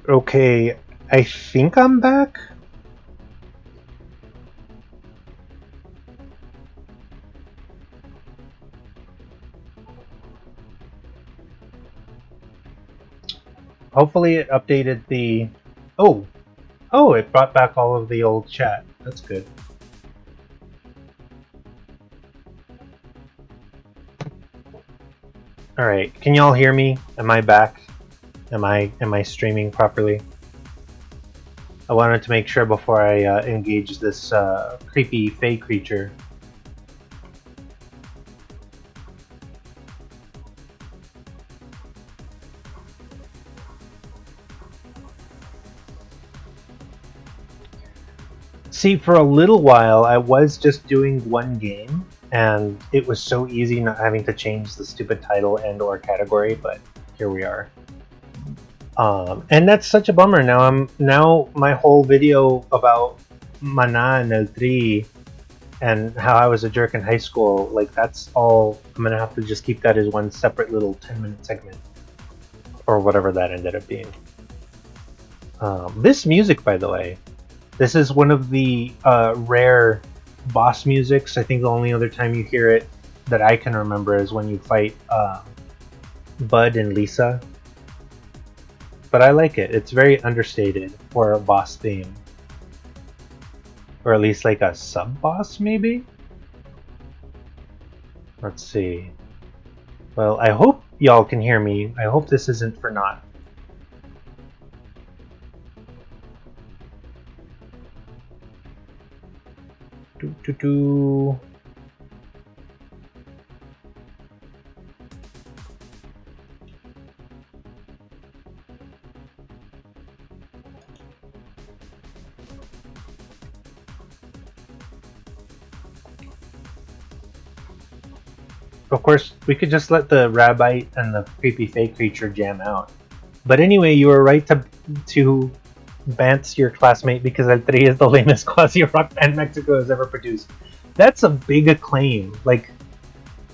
Okay, I think I'm back. Hopefully it updated the... Oh! Oh, it brought back all of the old chat. That's good. Alright, can y'all hear me? Am I back? Am I streaming properly? I wanted to make sure before I engage this creepy fey creature. See, for a little while, I was just doing one game, and it was so easy not having to change the stupid title and/or category. But here we are, and that's such a bummer. Now my whole video about Mana and El Tri and how I was a jerk in high school. Like that's all. I'm gonna have to just keep that as one separate little 10-minute segment, or whatever that ended up being. This music, by the way. This is one of the rare boss musics. I think the only other time you hear it that I can remember is when you fight Bud and Lisa. But I like it. It's very understated for a boss theme. Or at least like a sub-boss, maybe? Let's see. Well, I hope y'all can hear me. I hope this isn't for naught. Do. Of course, we could just let the rabbite and the creepy fake creature jam out. But anyway, you were right to bants your classmate because El Tri is the lamest quasi rock band Mexico has ever produced. That's a big acclaim. Like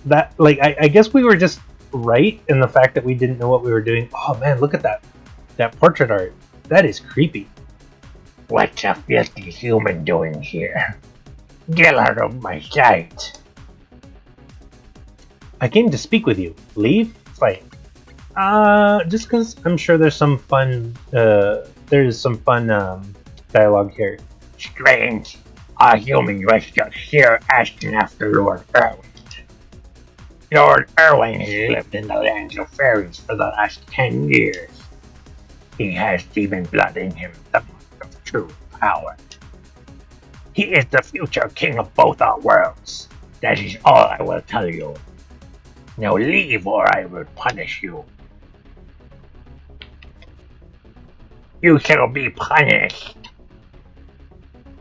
that. Like I guess we were just right in the fact that we didn't know what we were doing. Oh man, look at that portrait art. That is creepy. What's a filthy human doing here? Get out of my sight! I came to speak with you. Leave? Fight. Just because I'm sure there's some fun. There's some fun dialogue here. Strange. A human was just here asking after Lord Erwin. Lord Erwin has lived in the lands of fairies for the last 10 years. He has demon blood in him, the mark of true power. He is the future king of both our worlds. That is all I will tell you. Now leave or I will punish you. You shall be punished.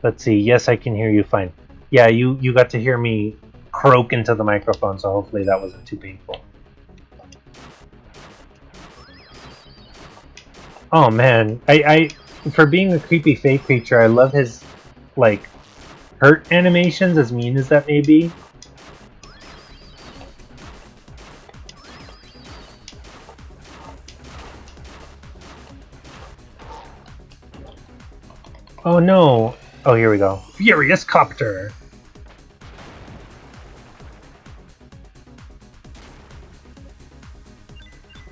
Let's see. Yes, I can hear you fine. Yeah, you got to hear me croak into the microphone, so hopefully that wasn't too painful. Oh man, I for being a creepy fake creature, I love his like hurt animations, as mean as that may be. Oh no! Oh, here we go. Furious Copter!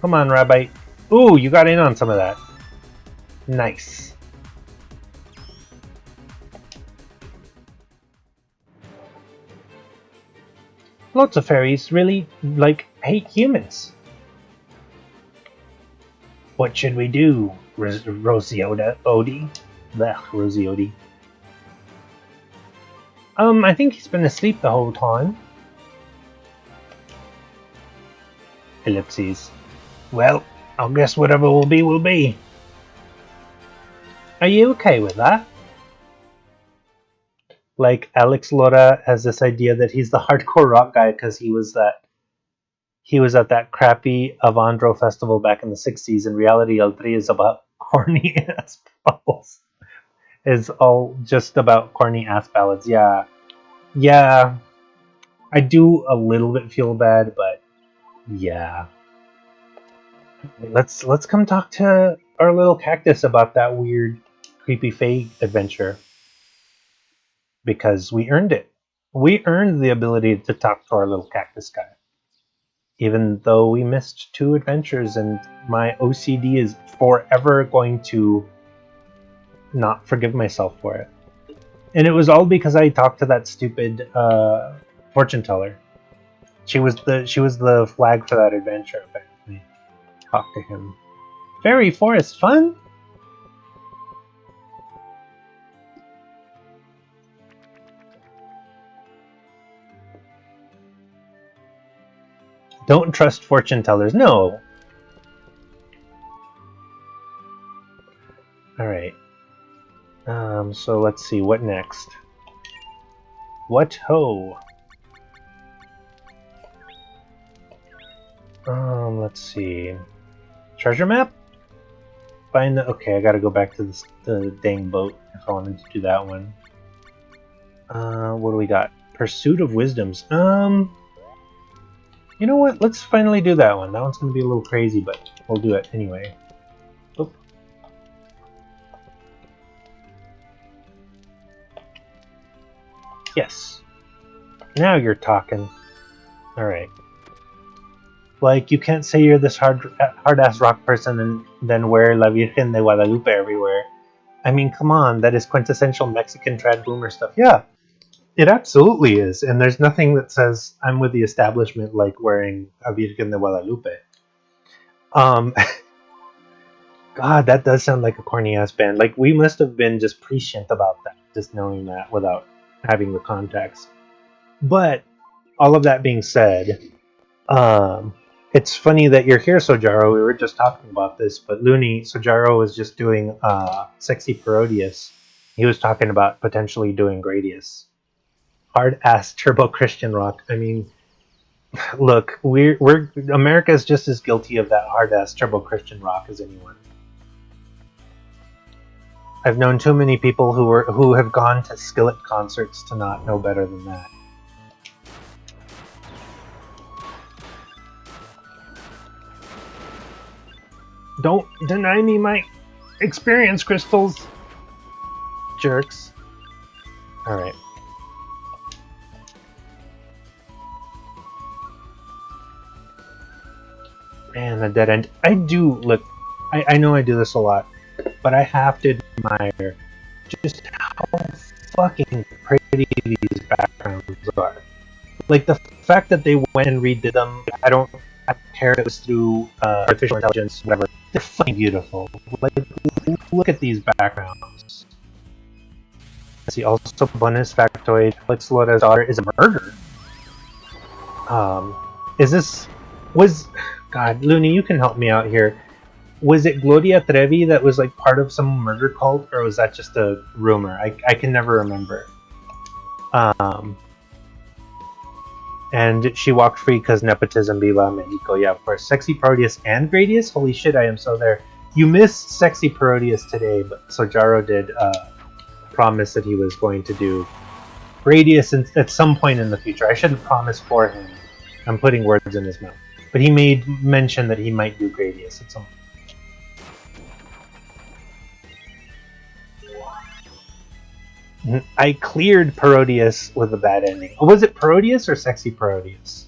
Come on, Rabbite. Ooh, you got in on some of that. Nice. Lots of fairies really, like, hate humans. What should we do, Rosioda Odie? Blech, Rosie Odie. I think he's been asleep the whole time. Ellipses. Well, I guess whatever will be, will be. Are you okay with that? Like, Alex Lora has this idea that he's the hardcore rock guy because he was at that crappy Avandro festival back in the 60s. In reality, El Tri is about corny ass bubbles. Is all just about corny ass ballads. Yeah. Yeah. I do a little bit feel bad, but yeah. Let's come talk to our little cactus about that weird, creepy Fae adventure because we earned it. We earned the ability to talk to our little cactus guy, even though we missed 2 adventures, and my OCD is forever going to not forgive myself for it. And it was all because I talked to that stupid fortune teller. She was the flag for that adventure. Apparently, talk to him. Fairy forest fun. Don't trust fortune tellers. No. All right. So let's see. What next? What ho? Let's see. Treasure map? Find the. Okay, I gotta go back to the dang boat if I wanted to do that one. What do we got? Pursuit of Wisdoms. You know what? Let's finally do that one. That one's gonna be a little crazy, but we'll do it anyway. Oop. Yes. Now you're talking. All right. Like, you can't say you're this hard-ass rock person and then wear La Virgen de Guadalupe everywhere. I mean, come on, that is quintessential Mexican trad boomer stuff. Yeah, it absolutely is. And there's nothing that says I'm with the establishment like wearing La Virgen de Guadalupe. Um, God, that does sound like a corny-ass band. Like, we must have been just prescient about that, just knowing that without having the context. But, all of that being said, it's funny that you're here, Sojaro. We were just talking about this, but Looney, Sojaro was just doing Sexy Parodius. He was talking about potentially doing Gradius. Hard ass turbo Christian rock. I mean, look, we're America's just as guilty of that hard ass turbo Christian rock as anyone. I've known too many people who have gone to Skillet concerts to not know better than that. Don't deny me my experience, crystals. Jerks. Alright. Man, a dead end. I do, look, I know I do this a lot, but I have to admire just how fucking pretty these backgrounds are. Like, the fact that they went and redid them, I don't care if it was through artificial intelligence, whatever. They're fucking beautiful. Like, look at these backgrounds. See, also bonus factoid, Alex Loda's daughter is a murderer. Is this... Was... God, Looney, you can help me out here. Was it Gloria Trevi that was like part of some murder cult, or was that just a rumor? I can never remember. And she walked free because nepotism, viva Mexico. Yeah, of course. Sexy Parodius and Gradius? Holy shit, I am so there. You missed Sexy Parodius today, but Sojaro did promise that he was going to do Gradius at some point in the future. I shouldn't promise for him. I'm putting words in his mouth. But he made mention that he might do Gradius at some point. I cleared Parodius with a bad ending. Was it Parodius or Sexy Parodius?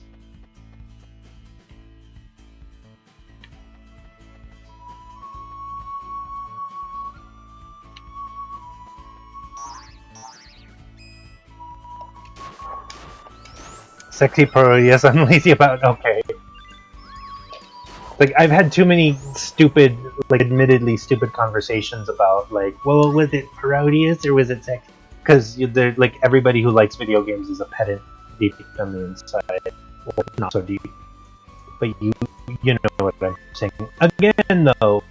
Sexy Parodius, I'm lazy about. Okay. Like, I've had too many stupid, like, admittedly stupid conversations about, like, well, was it Parodius or was it Sex? Because they're like, everybody who likes video games is a pedant deep on the inside. Well, not so deep, but you know what I'm saying. Again, though,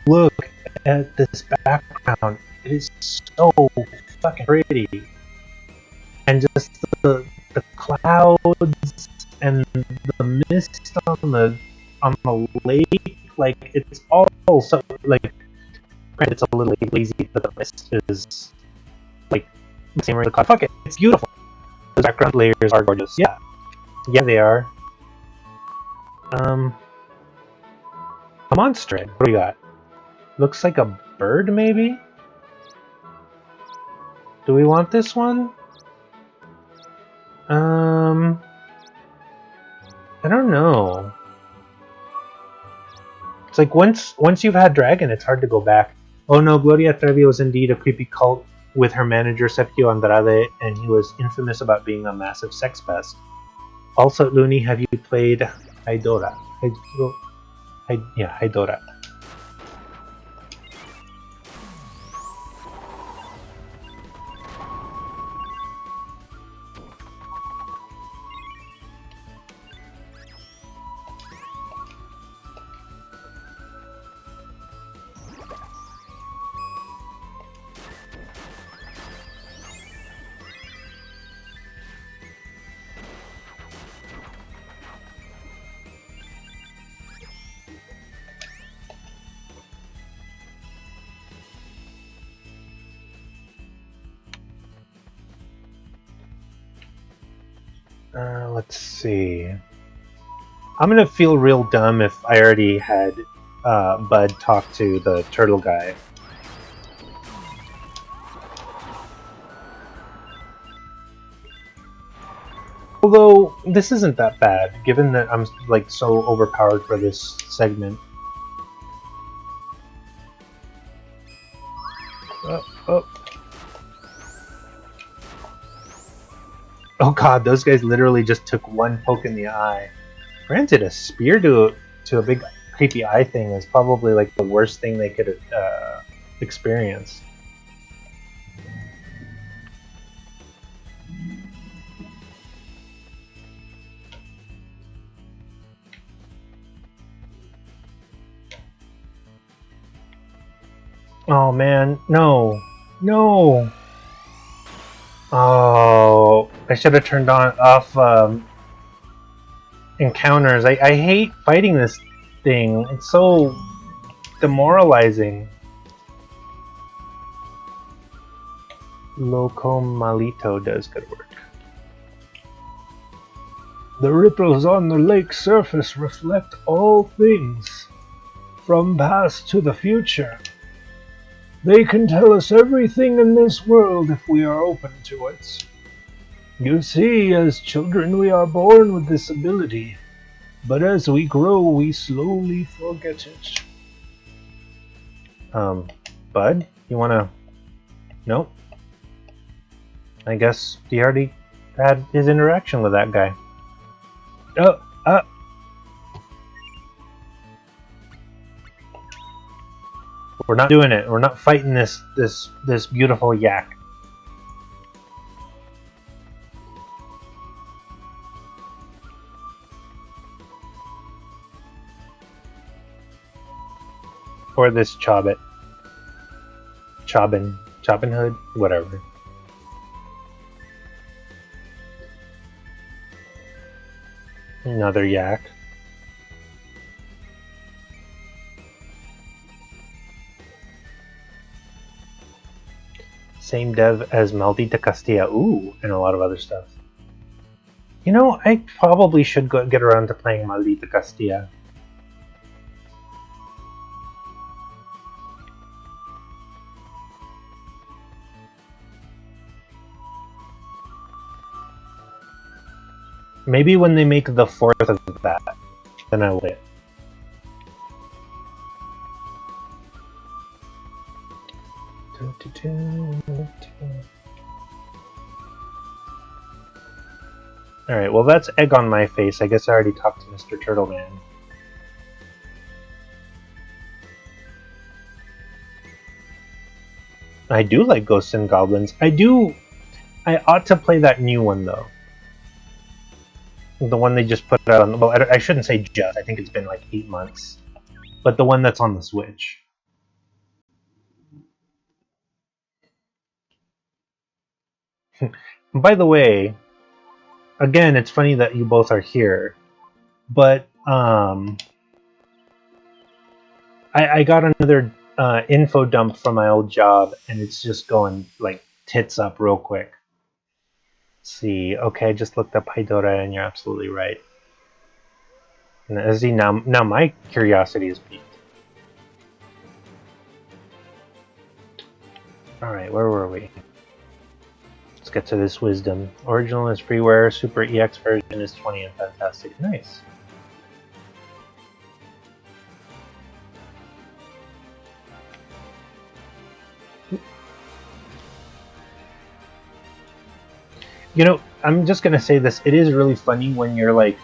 look at this background. It is so fucking pretty, and just the clouds and the mist on the lake, like, it's all so, like, granted it's a little lazy, but the mist is like the same way the cloud. Fuck it, it's beautiful. The background layers are gorgeous. Yeah, they are. A monster egg. What do we got? Looks like a bird, maybe? Do we want this one? I don't know. It's like once you've had dragon, it's hard to go back. Oh no, Gloria Trevi was indeed a creepy cult with her manager Sergio Andrade, and he was infamous about being a massive sex pest. Also, Looney, have you played Hydora? Yeah, Hydora. Let's see. I'm gonna feel real dumb if I already had Bud talk to the turtle guy. Although this isn't that bad, given that I'm like so overpowered for this segment. Oh. Oh god, those guys literally just took one poke in the eye. Granted, a spear to a big creepy eye thing is probably like the worst thing they could experience. Oh man, no. No! Oh, I should have turned off encounters. I hate fighting this thing. It's so demoralizing. Loco Malito does good work. The ripples on the lake's surface reflect all things, from past to the future. They can tell us everything in this world if we are open to it. You see, as children we are born with this ability, but as we grow we slowly forget it. Bud? You wanna... Nope. I guess he already had his interaction with that guy. We're not doing it. We're not fighting this beautiful yak. Or this Chobbit. Chobbin Hood? Whatever. Another yak. Same dev as Maldita Castilla. Ooh, and a lot of other stuff. You know, I probably should get around to playing Maldita Castilla. Maybe when they make the 4th of that, then I will play it. Alright, well that's egg on my face. I guess I already talked to Mr. Turtle Man. I do like Ghosts and Goblins. I ought to play that new one though. The one they just put out on... Well, I shouldn't say just. I think it's been like 8 months. But the one that's on the Switch. By the way, again, it's funny that you both are here. But, I got another info dump from my old job, and it's just going, like, tits up real quick. See, okay, I just looked up Hydora, and you're absolutely right. And see, now my curiosity is piqued. Alright, where were we? Let's get to this wisdom. Original is freeware, Super EX version is 20 and fantastic. Nice. You know, I'm just gonna say this. It is really funny when you're like,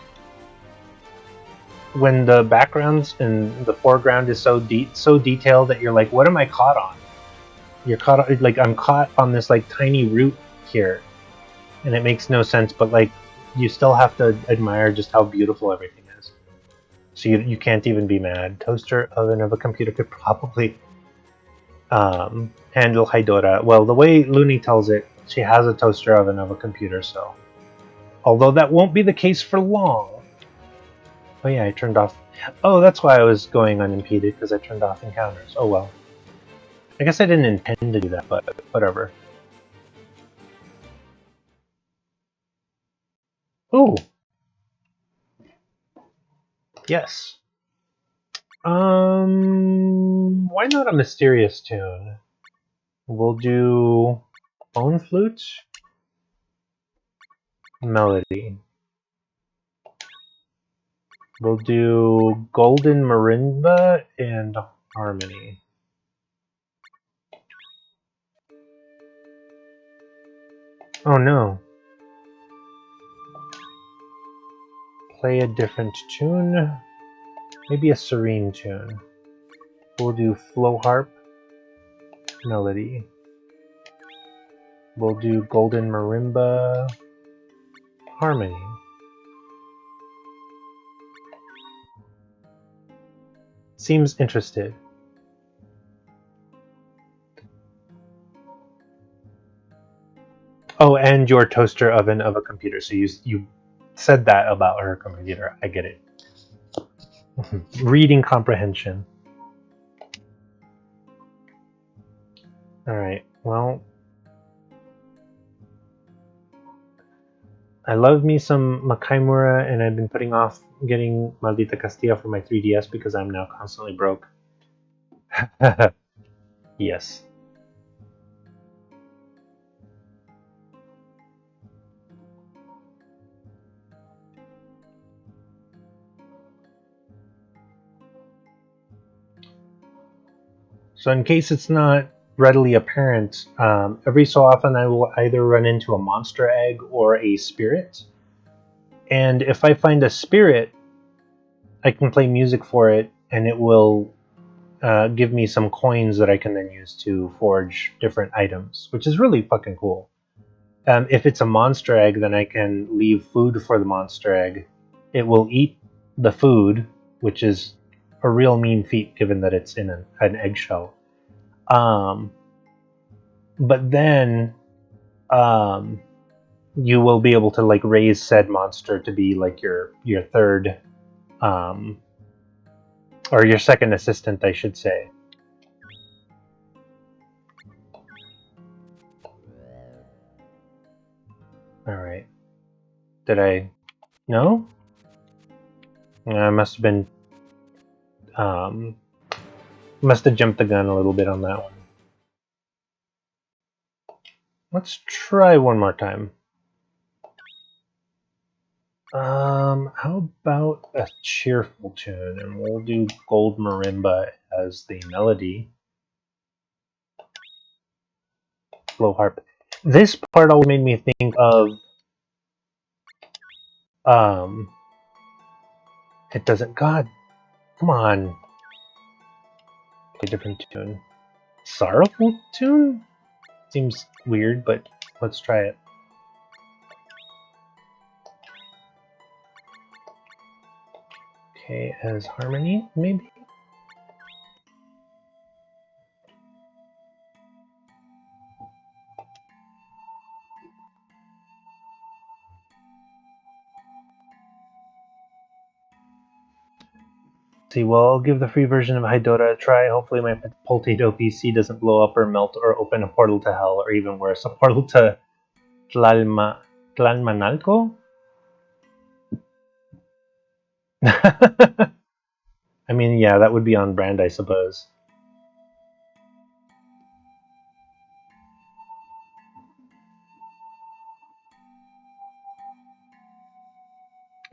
when the backgrounds and the foreground is so detailed that you're like, what am I caught on? You're caught like I'm caught on this like tiny root here, and it makes no sense. But like, you still have to admire just how beautiful everything is. So you can't even be mad. Toaster oven of a computer could probably handle Hydora. Well, the way Looney tells it, she has a toaster oven of a computer, so. Although that won't be the case for long. Oh yeah, I turned off. Oh, that's why I was going unimpeded, because I turned off encounters. Oh well. I guess I didn't intend to do that, but whatever. Oh! Yes. Why not a mysterious tune? We'll do bone flute, melody. We'll do golden marimba and harmony. Oh no. Play a different tune. Maybe a serene tune. We'll do flow harp, melody. We'll do golden marimba, harmony. Seems interested. Oh, and your toaster oven of a computer. So you said that about her computer. I get it. Reading comprehension. All right. Well, I love me some Makaimura, and I've been putting off getting Maldita Castilla for my 3DS because I'm now constantly broke. Yes. So, in case it's not readily apparent, every so often I will either run into a monster egg or a spirit. And if I find a spirit, I can play music for it, and it will give me some coins that I can then use to forge different items, which is really fucking cool. If it's a monster egg, then I can leave food for the monster egg. It will eat the food, which is a real mean feat given that it's in an eggshell. Um, but then um, you will be able to like raise said monster to be like your third um, or your second assistant, I should say. All right. Did I? No. I must have been. Um, must have jumped the gun a little bit on that one. Let's try one more time. How about a cheerful tune, and we'll do Gold Marimba as the melody. Low harp. This part always made me think of. Um, it doesn't. God, come on. A different tune. Sorrowful tune? Seems weird, but let's try it. Okay, as harmony, maybe? See, well, I'll give the free version of Hydora a try. Hopefully my Potato PC doesn't blow up or melt or open a portal to hell, or even worse, a portal to Tlalmanalco? I mean, yeah, that would be on brand, I suppose.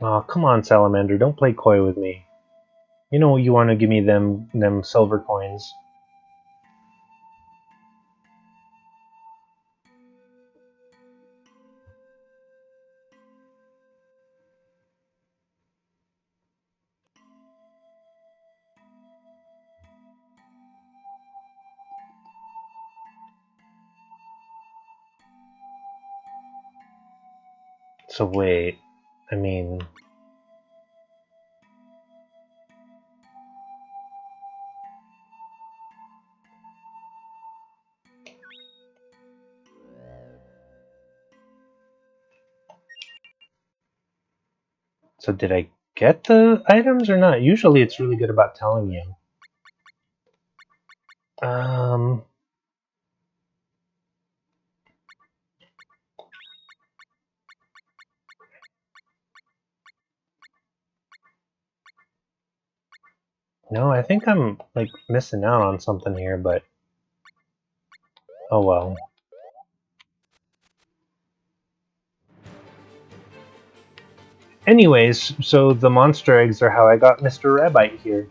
Oh, come on, Salamander, don't play coy with me. You know you want to give me them silver coins. So wait, I mean, so did I get the items or not? Usually it's really good about telling you. Um, no, I think I'm like missing out on something here, but oh well. Anyways, so the monster eggs are how I got Mr. Rabite here.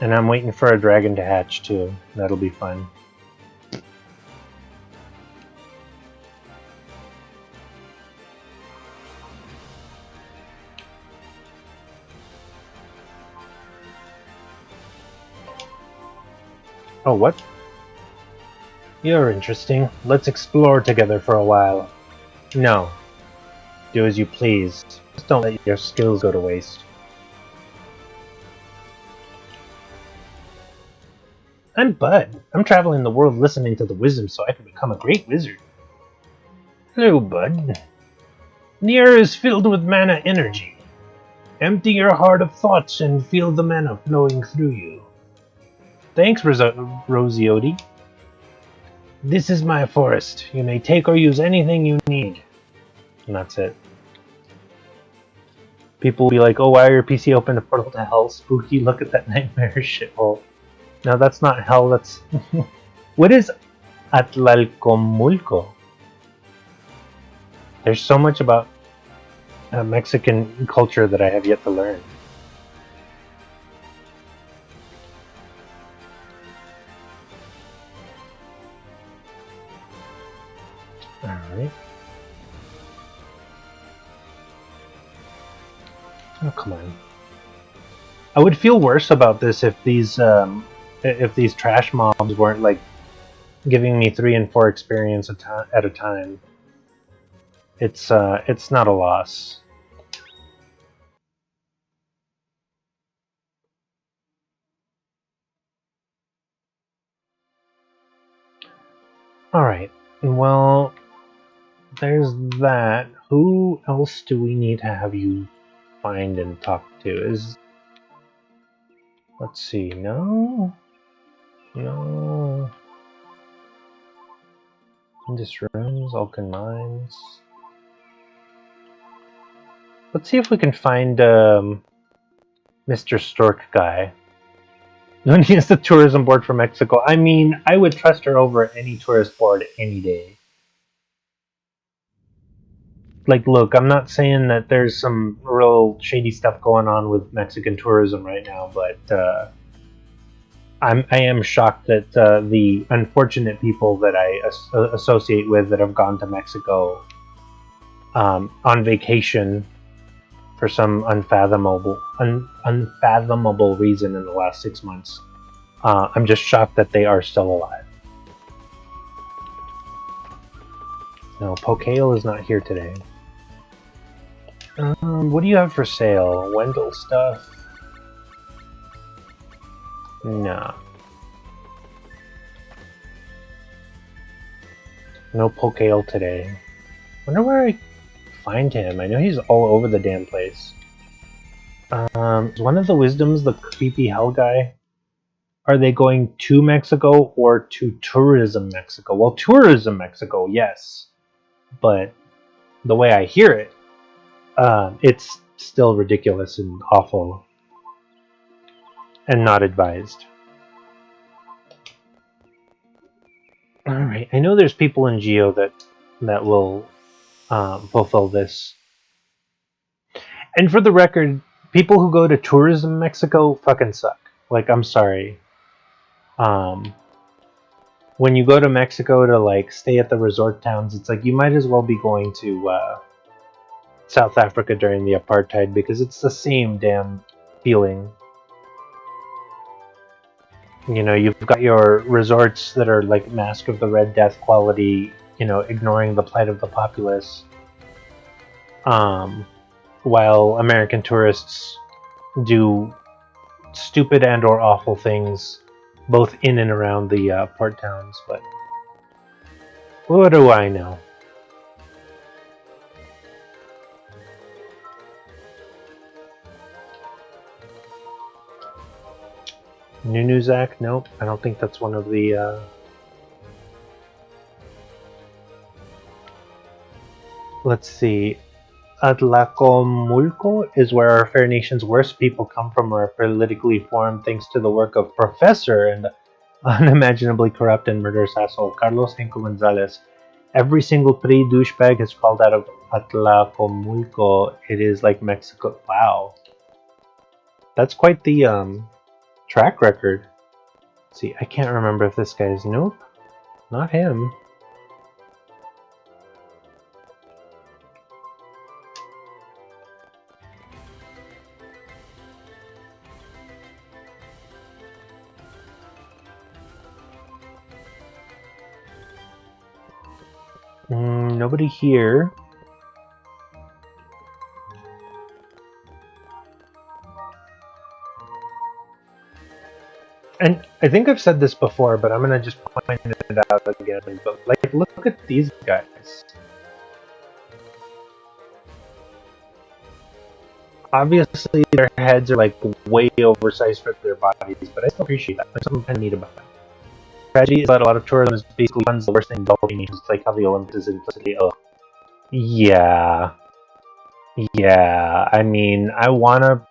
And I'm waiting for a dragon to hatch too. That'll be fun. Oh, what? You're interesting. Let's explore together for a while. No. Do as you please. Just don't let your skills go to waste. I'm Bud. I'm traveling the world listening to the wisdom so I can become a great wizard. Hello, Bud. The air is filled with mana energy. Empty your heart of thoughts and feel the mana flowing through you. Thanks, Rosiotti. This is my forest. You may take or use anything you need. And that's it. People will be like, oh, why are your PC open a portal to hell? Spooky, look at that nightmarish shithole. No, that's not hell, that's... What is Atlalcomulco? There's so much about Mexican culture that I have yet to learn. Alright. Oh, come on. I would feel worse about this if these trash mobs weren't like giving me 3 and 4 experience at a time. It's not a loss. Alright. Well, there's that. Who else do we need to have you find and talk to? Let's see. No. Indus Rooms, Alkan Mines. Let's see if we can find Mr. Stork guy. When he has the tourism board for Mexico. I mean, I would trust her over any tourist board any day. Like, look, I'm not saying that there's some real shady stuff going on with Mexican tourism right now, but I am shocked that the unfortunate people that I associate with that have gone to Mexico on vacation for some unfathomable reason in the last 6 months. I'm just shocked that they are still alive. No, Pokale is not here today. What do you have for sale? Wendell stuff? Nah. No Pokale today. Wonder where I find him. I know he's all over the damn place. Is one of the wisdoms the creepy hell guy? Are they going to Mexico or to tourism Mexico? Well, tourism Mexico, yes. But the way I hear it, it's still ridiculous and awful and not advised. Alright, I know there's people in Geo that that will fulfill this. And for the record, people who go to tourism Mexico fucking suck. Like, I'm sorry. Um, when you go to Mexico to like stay at the resort towns, it's like you might as well be going to South Africa during the apartheid because it's the same damn feeling. You know, you've got your resorts that are like Mask of the Red Death quality, you know, ignoring the plight of the populace. Um, while American tourists do stupid and or awful things both in and around the port towns, but what do I know? Nunuzak? Nope, I don't think that's one of the let's see. Atlacomulco is where our fair nation's worst people come from, or are politically formed thanks to the work of Professor and unimaginably corrupt and murderous asshole Carlos Henco Gonzalez. Every single pretty douchebag has crawled out of Atlacomulco. It is like Mexico. Wow, that's quite the track record. Let's see, I can't remember if this guy's nope, not him. Nobody here. And I think I've said this before, but I'm gonna just point it out again. But like, look at these guys. Obviously, their heads are like way oversized for their bodies, but I still appreciate that. There's something kind of neat about that. Tragedy is that a lot of tourism is basically funds the worst thing developing nations. It's like how the Olympics is implicitly. Oh, yeah, yeah. I mean, I wanna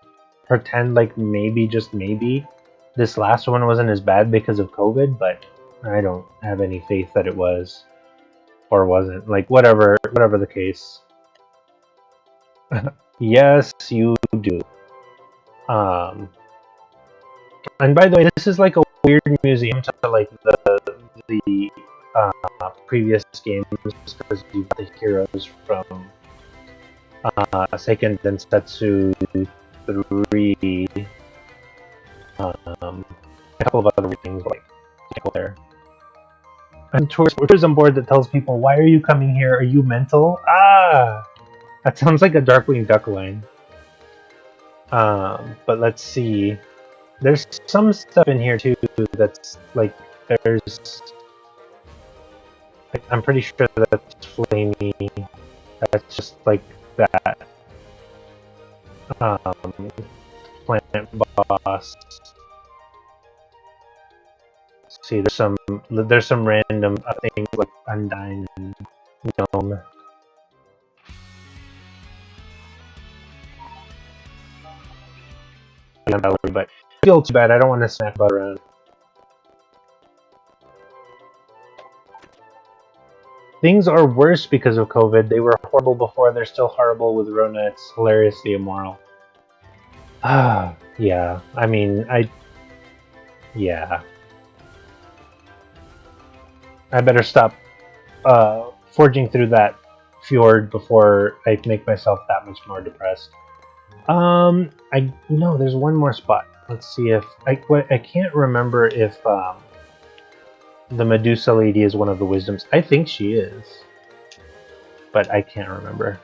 pretend like maybe, just maybe, this last one wasn't as bad because of COVID, but I don't have any faith that it was or wasn't. Like whatever the case. Yes, you do. Um, and by the way, this is like a weird museum to like the previous games because you've got the heroes from Seiken Densetsu 3, a couple of other things like there. And tourism board that tells people, "Why are you coming here? Are you mental?" Ah, that sounds like a Darkwing Duck line. But let's see. There's some stuff in here too that's like there's. Like, I'm pretty sure that's flamey. That's just like that. Planet boss. See, there's some random things like Undyne and Gnome. But I feel too bad. I don't want to snack about around. Things are worse because of COVID. They were horrible before. They're still horrible with Rona. It's hilariously immoral. Ah, yeah. I mean, yeah. I better stop forging through that fjord before I make myself that much more depressed. I no, there's one more spot. Let's see if I can't remember if the Medusa lady is one of the wisdoms. I think she is, but I can't remember.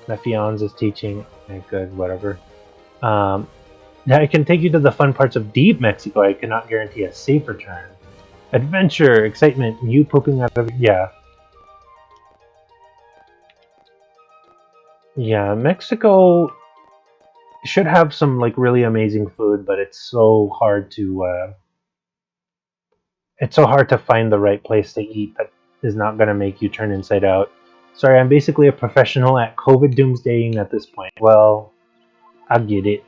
Mephion's is teaching. Okay, good, whatever. Um, now I can take you to the fun parts of deep Mexico. I cannot guarantee a safe return. Adventure, excitement, you pooping out of yeah. Mexico should have some like really amazing food, but it's so hard to find the right place to eat that is not going to make you turn inside out. Sorry, I'm basically a professional at COVID doomsdaying at this point. Well, I get it.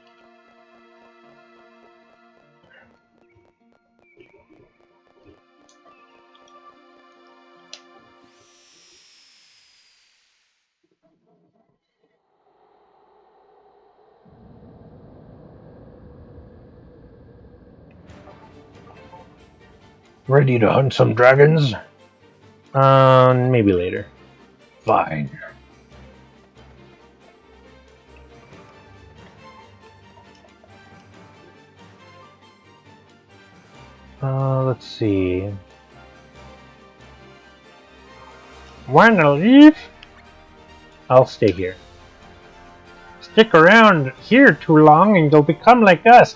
Ready to hunt some dragons? Maybe later. Fine. Let's see. Wanna leave? I'll stay here. Stick around here too long and you'll become like us.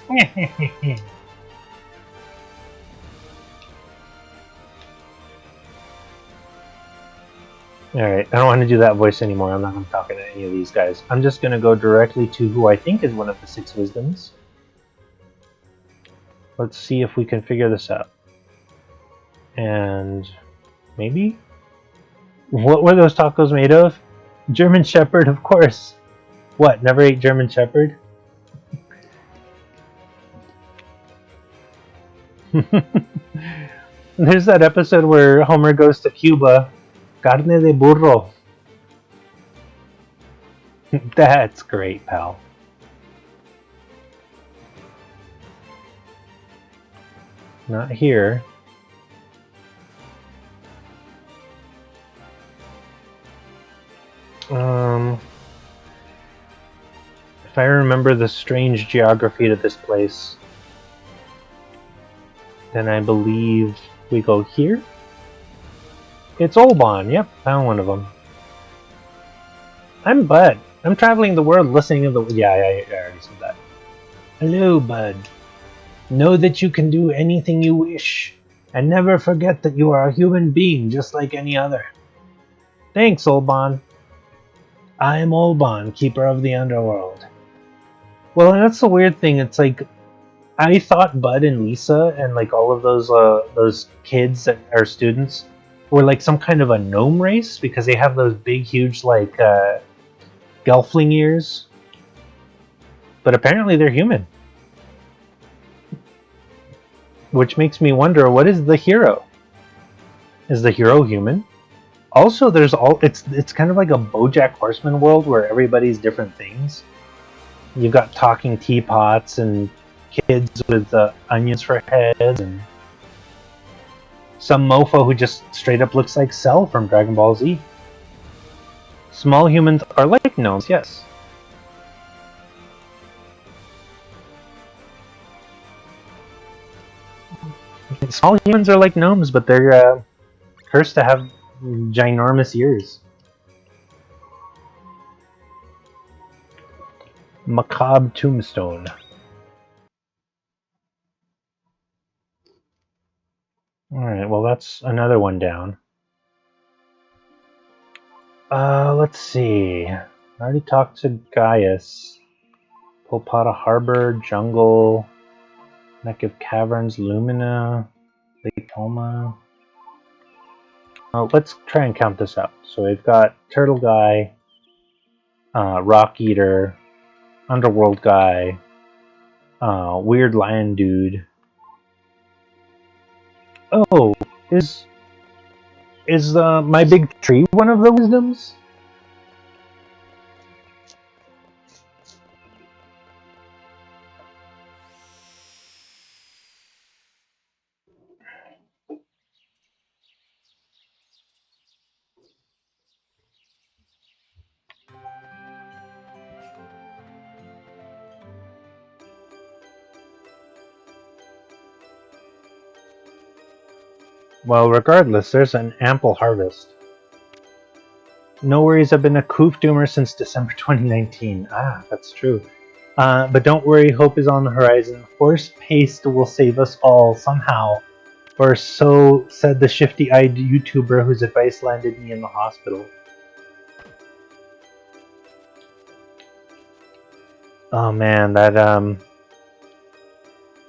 Alright, I don't want to do that voice anymore. I'm not going to talk to any of these guys. I'm just going to go directly to who I think is one of the 6 wisdoms. Let's see if we can figure this out. And maybe? What were those tacos made of? German Shepherd, of course. What, never ate German Shepherd? There's that episode where Homer goes to Cuba. Carne de burro. That's great, pal. Not here. If I remember the strange geography to this place, then I believe we go here. It's Olbon. Yep, found one of them. I'm Bud. I'm traveling the world listening to the... Yeah, I already said that. Hello, Bud. Know that you can do anything you wish, and never forget that you are a human being just like any other. Thanks, Olbon. I am Olbon, keeper of the underworld. Well, and that's the weird thing. It's like I thought Bud and Lisa and like all of those kids that are students were like some kind of a gnome race because they have those big, huge like gelfling ears. But apparently they're human, which makes me wonder, what is the hero? Is the hero human? Also, there's it's kind of like a BoJack Horseman world where everybody's different things. You've got talking teapots and kids with onions for heads, and some mofo who just straight up looks like Cell from Dragon Ball Z. Small humans are like gnomes, yes. Small humans are like gnomes, but they're cursed to have ginormous ears. Macabre tombstone. Alright, well that's another one down. Let's see. I already talked to Gaius. Polpata Harbor, Jungle, Mekiv Caverns, Lumina, Lake Toma. Let's try and count this out. So we've got Turtle Guy, Rock Eater, Underworld Guy, Weird Lion Dude. Oh, is My Big Tree one of the wisdoms? Well, regardless, there's an ample harvest. No worries, I've been a Koof Doomer since December 2019. Ah, that's true. But don't worry, hope is on the horizon. Horse paste will save us all somehow. Or so said the shifty-eyed YouTuber whose advice landed me in the hospital. Oh man, that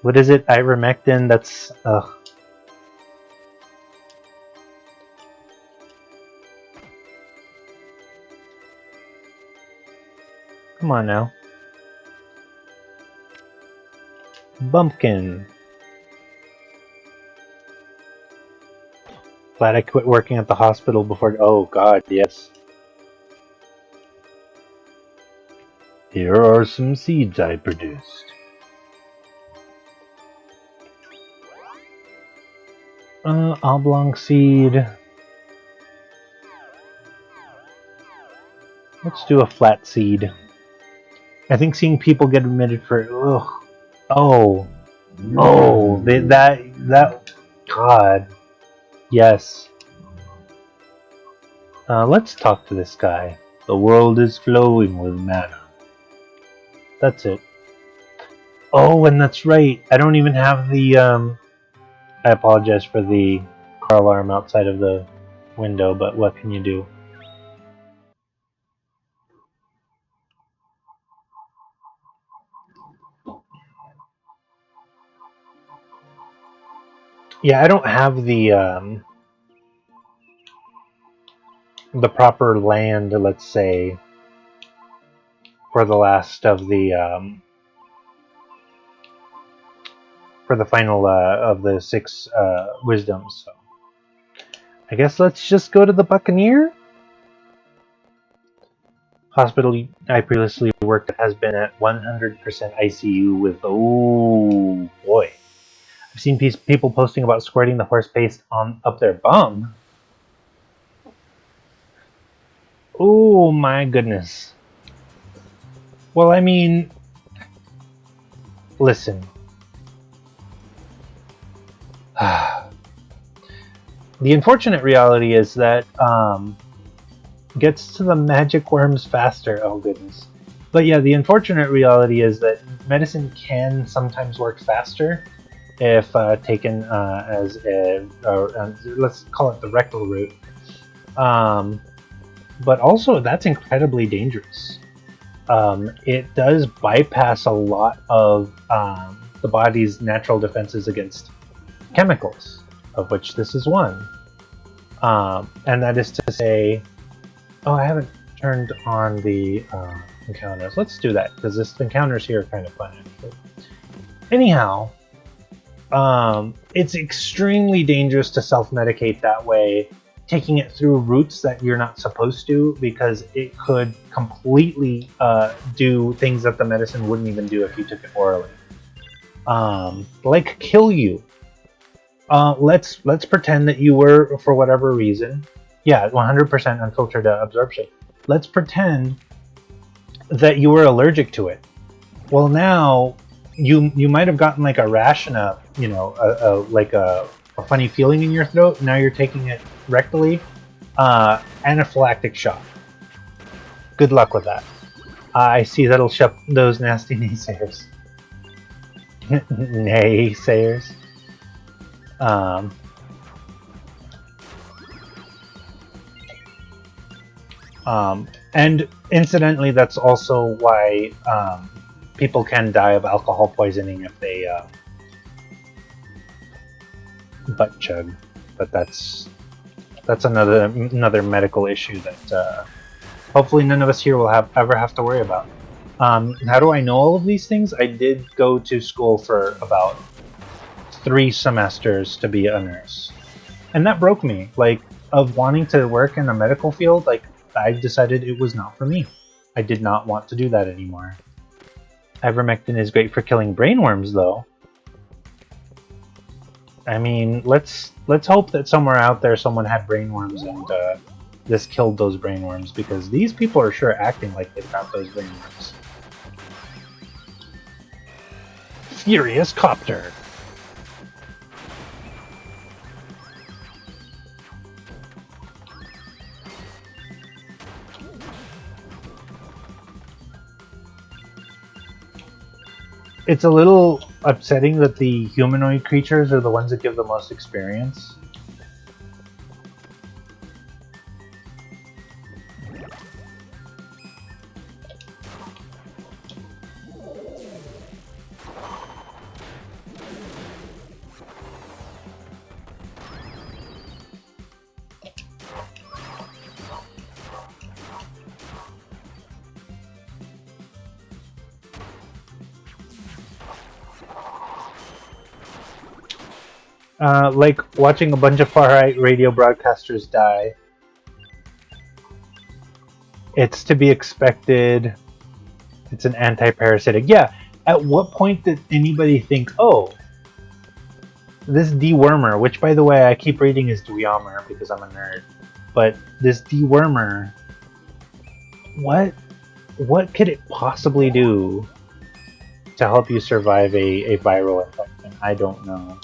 what is it? Ivermectin? That's ugh. Come on now. Bumpkin. Glad I quit working at the hospital before. Oh god, yes. Here are some seeds I produced. Oblong seed. Let's do a flat seed. I think seeing people get admitted for ugh. Oh, that God. Yes. Let's talk to this guy. The world is flowing with mana. That's it. Oh, and that's right. I don't even have the I apologize for the car alarm outside of the window, but what can you do? Yeah, I don't have the proper land, let's say, for the last of the for the final of the six wisdoms. So I guess let's just go to the Buccaneer. Hospital I previously worked at has been at 100% ICU with oh boy. I've seen people posting about squirting the horse paste on up their bum. Oh my goodness. Well, I mean, listen. The unfortunate reality is that gets to the magic worms faster. Oh goodness. But yeah, the unfortunate reality is that medicine can sometimes work faster if taken as let's call it the rectal route. But also that's incredibly dangerous. It does bypass a lot of the body's natural defenses against chemicals, of which this is one. And that is to say, oh, I haven't turned on the encounters. Let's do that, because this encounters here are kind of fun, actually. Anyhow, it's extremely dangerous to self-medicate that way, taking it through routes that you're not supposed to, because it could completely do things that the medicine wouldn't even do if you took it orally. Like kill you. Let's pretend that you were, for whatever reason, yeah, 100% unfiltered absorption. Let's pretend that you were allergic to it. Well, now you might have gotten like a rash and a funny feeling in your throat. Now you're taking it rectally. Anaphylactic shock. Good luck with that. I see that'll shut those nasty naysayers. Naysayers. And incidentally, that's also why people can die of alcohol poisoning if they butt chug. But that's another medical issue that hopefully none of us here will ever have to worry about. How do I know all of these things? I did go to school for about 3 semesters to be a nurse, and that broke me. Like, of wanting to work in the medical field, like, I decided it was not for me. I did not want to do that anymore. Ivermectin is great for killing brainworms, though. I mean, let's hope that somewhere out there someone had brainworms and this killed those brainworms, because these people are sure acting like they've got those brainworms. Furious Copter. It's a little upsetting that the humanoid creatures are the ones that give the most experience. Like watching a bunch of far-right radio broadcasters die. It's to be expected. It's an anti-parasitic. Yeah, at what point did anybody think, oh, This dewormer, which by the way I keep reading is Dweomer because I'm a nerd, but this dewormer, what could it possibly do to help you survive a viral infection? I don't know.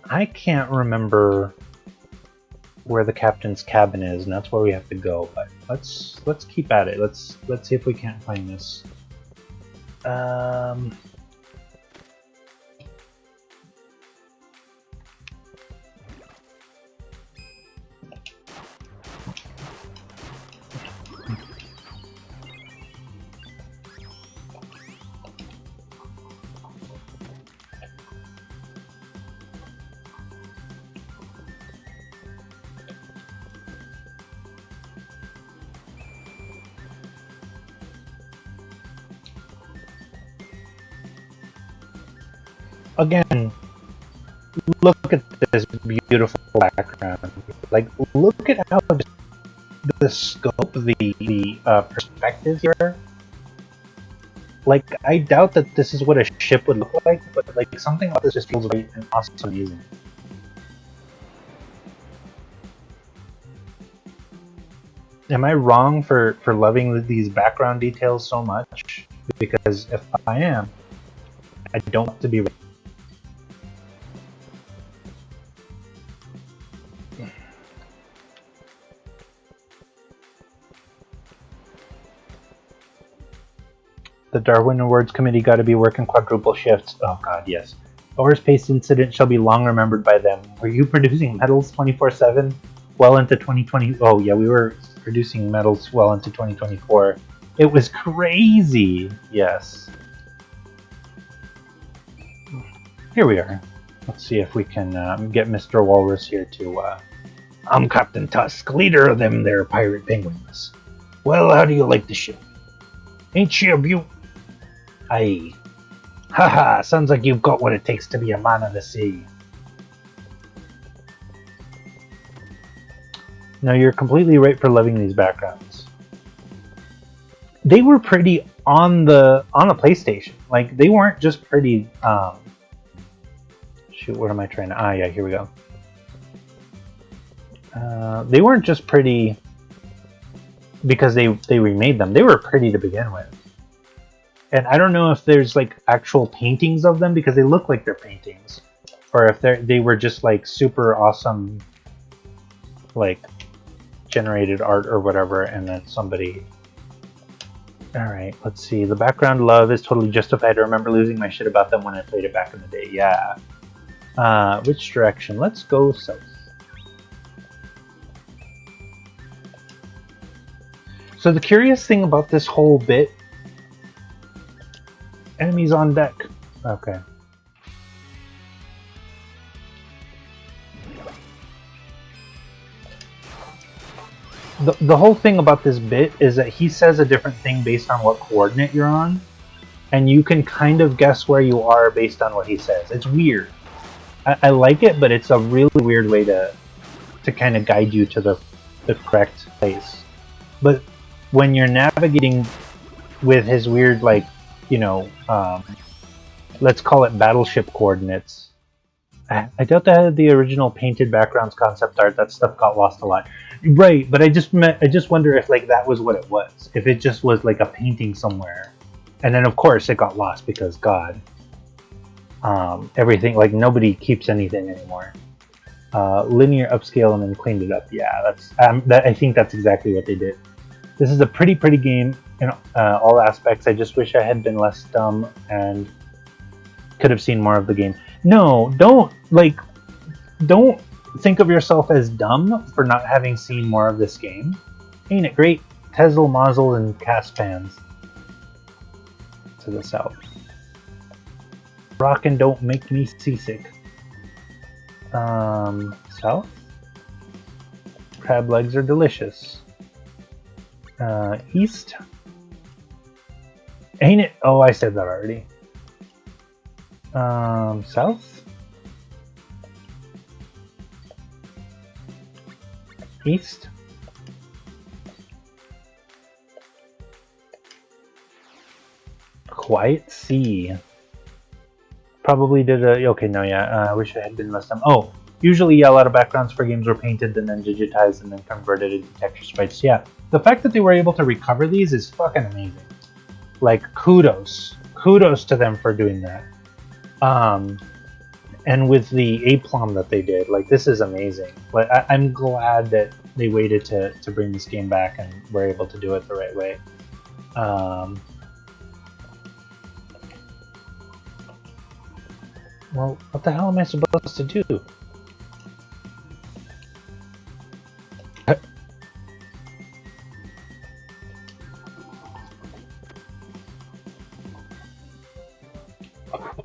I can't remember where the captain's cabin is, and that's where we have to go. But let's keep at it. Let's see if we can't find this. Um, Again, look at this beautiful background. Like, look at how the scope, the perspective here. Like, I doubt that this is what a ship would look like, but like something about this just feels great and awesome, amazing. Am I wrong for loving these background details so much? Because if I am, I don't have to be. The Darwin Awards Committee got to be working quadruple shifts. Oh god, yes. The horse pace incident shall be long remembered by them. Were you producing medals 24/7? Well into 2020. Oh yeah, we were producing medals well into 2024. It was crazy. Yes. Here we are. Let's see if we can get Mr. Walrus here to. I'm Captain Tusk, leader of them there pirate penguins. Well, how do you like the ship? Ain't she a beaut? Aye. Haha, sounds like you've got what it takes to be a man of the sea. No, you're completely right for loving these backgrounds. They were pretty on the PlayStation. Like, they weren't just pretty. Shoot, what am I trying to? Ah, yeah, here we go. They weren't just pretty because they remade them. They were pretty to begin with. And I don't know if there's like actual paintings of them because they look like they're paintings, or if they were just like super awesome, like generated art or whatever, and then somebody. All right, let's see. The background love is totally justified. I remember losing my shit about them when I played it back in the day. Yeah. Which direction? Let's go south. So the curious thing about this whole bit. Enemies on deck. Okay. The whole thing about this bit is that he says a different thing based on what coordinate you're on, and you can kind of guess where you are based on what he says. It's weird. I like it, but it's a really weird way to kind of guide you to the correct place. But when you're navigating with his weird, like, you know, let's call it battleship coordinates. I doubt that had the original painted backgrounds concept art. That stuff got lost a lot. Right, but I just wonder if like that was what it was. If it just was like a painting somewhere, and then of course it got lost because God, everything, like nobody keeps anything anymore. Linear upscale and then cleaned it up. Yeah, that's I think that's exactly what they did. This is a pretty game in all aspects. I just wish I had been less dumb and could have seen more of the game. No, don't think of yourself as dumb for not having seen more of this game. Ain't it great? Tezel, Mazel, and Caspans to the south. Rockin' don't make me seasick. South? Crab legs are delicious. East? Ain't it? Oh, I said that already. South? East? Quiet Sea. Probably did a... Okay, no, yeah. I wish I had been last time. Oh, usually, yeah, a lot of backgrounds for games were painted and then digitized and then converted into texture sprites. Yeah, the fact that they were able to recover these is fucking amazing. Like, kudos. Kudos to them for doing that. And with the aplomb that they did, like, this is amazing. Like, I'm glad that they waited to bring this game back and were able to do it the right way. Well, what the hell am I supposed to do?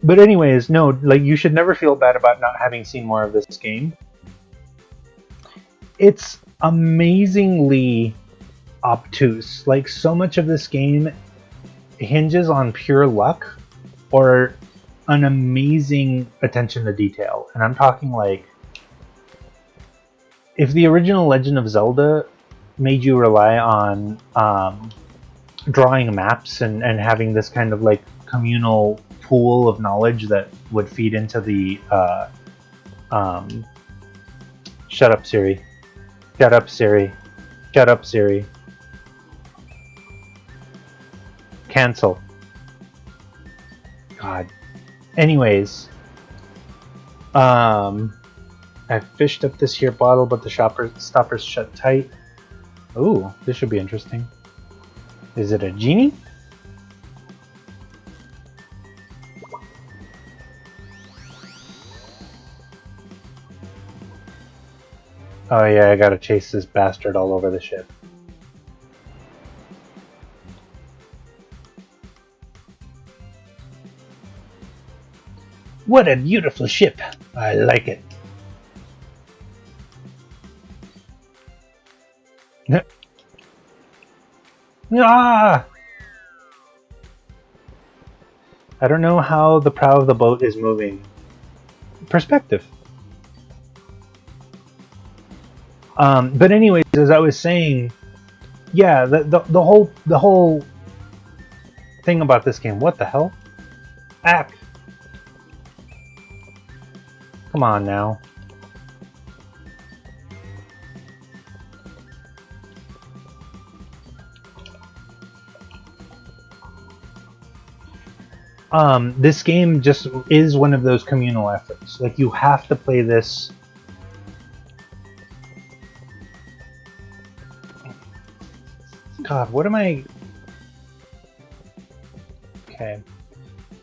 But anyways, no, like, you should never feel bad about not having seen more of this game. It's amazingly obtuse. Like, so much of this game hinges on pure luck or an amazing attention to detail. And I'm talking like, if the original Legend of Zelda made you rely on drawing maps and having this kind of like communal pool of knowledge that would feed into the shut up Siri, shut up Siri, shut up Siri, cancel. God. Anyways, I fished up this here bottle, but the stopper's shut tight. Ooh, this should be interesting. Is it a genie? Oh yeah, I gotta chase this bastard all over the ship. What a beautiful ship! I like it. Ah! I don't know how the prow of the boat is moving. Perspective. But anyways, as I was saying, yeah, the whole thing about this game. What the hell? App. Come on now. This game just is one of those communal efforts. Like, you have to play this. God, what am I? Okay.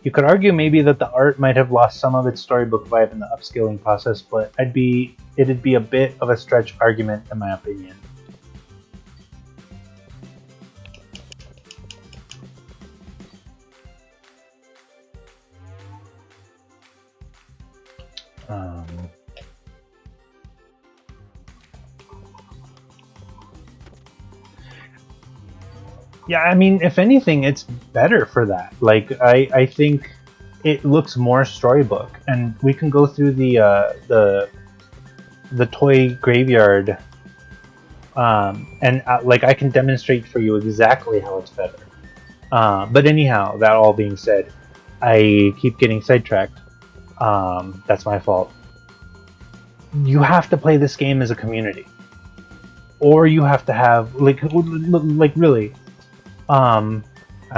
You could argue maybe that the art might have lost some of its storybook vibe in the upscaling process, but it'd be a bit of a stretch argument in my opinion. Yeah, I mean, if anything, it's better for that. Like, I think it looks more storybook, and we can go through the toy graveyard, and like, I can demonstrate for you exactly how it's better. But anyhow, that all being said, I keep getting sidetracked. That's my fault. You have to play this game as a community, or you have to have like really. I'm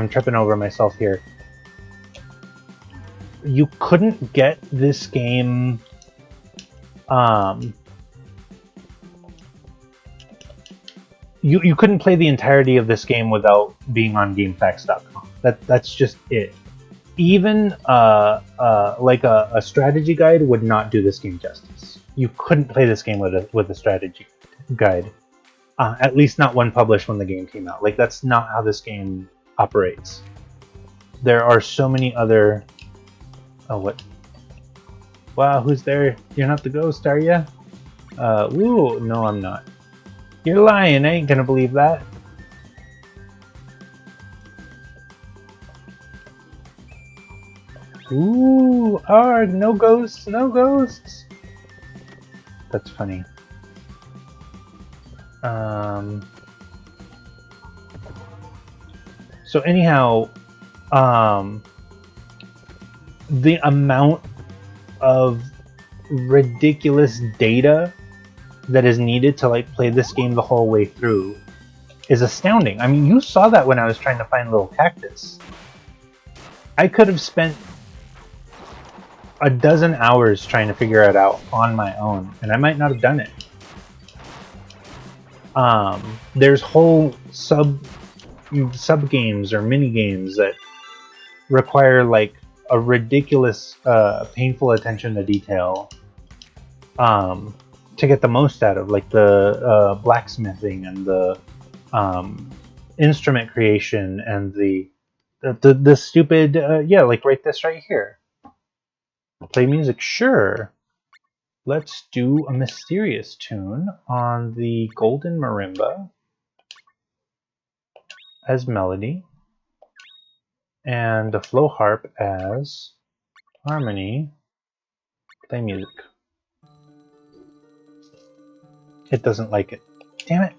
tripping over myself here. You couldn't get this game. You couldn't play the entirety of this game without being on GameFAQs.com. That's just it. Even like a strategy guide would not do this game justice. You couldn't play this game with a strategy guide. At least not one published when the game came out. Like, that's not how this game operates. There are so many other... Oh, what? Wow, who's there? You're not the ghost, are ya? Woo, no I'm not. You're lying, I ain't gonna believe that. Ooh, arg, no ghosts, no ghosts. That's funny. So anyhow, the amount of ridiculous data that is needed to like play this game the whole way through is astounding. I mean, you saw that when I was trying to find Little Cactus. I could have spent a dozen hours trying to figure it out on my own, and I might not have done it. There's whole sub games or mini games that require like a ridiculous, painful attention to detail to get the most out of, like the blacksmithing and the instrument creation and the stupid yeah, like this right here. Play music, sure. Let's do a mysterious tune on the golden marimba as melody and the flow harp as harmony. Play music. It doesn't like it. Damn it.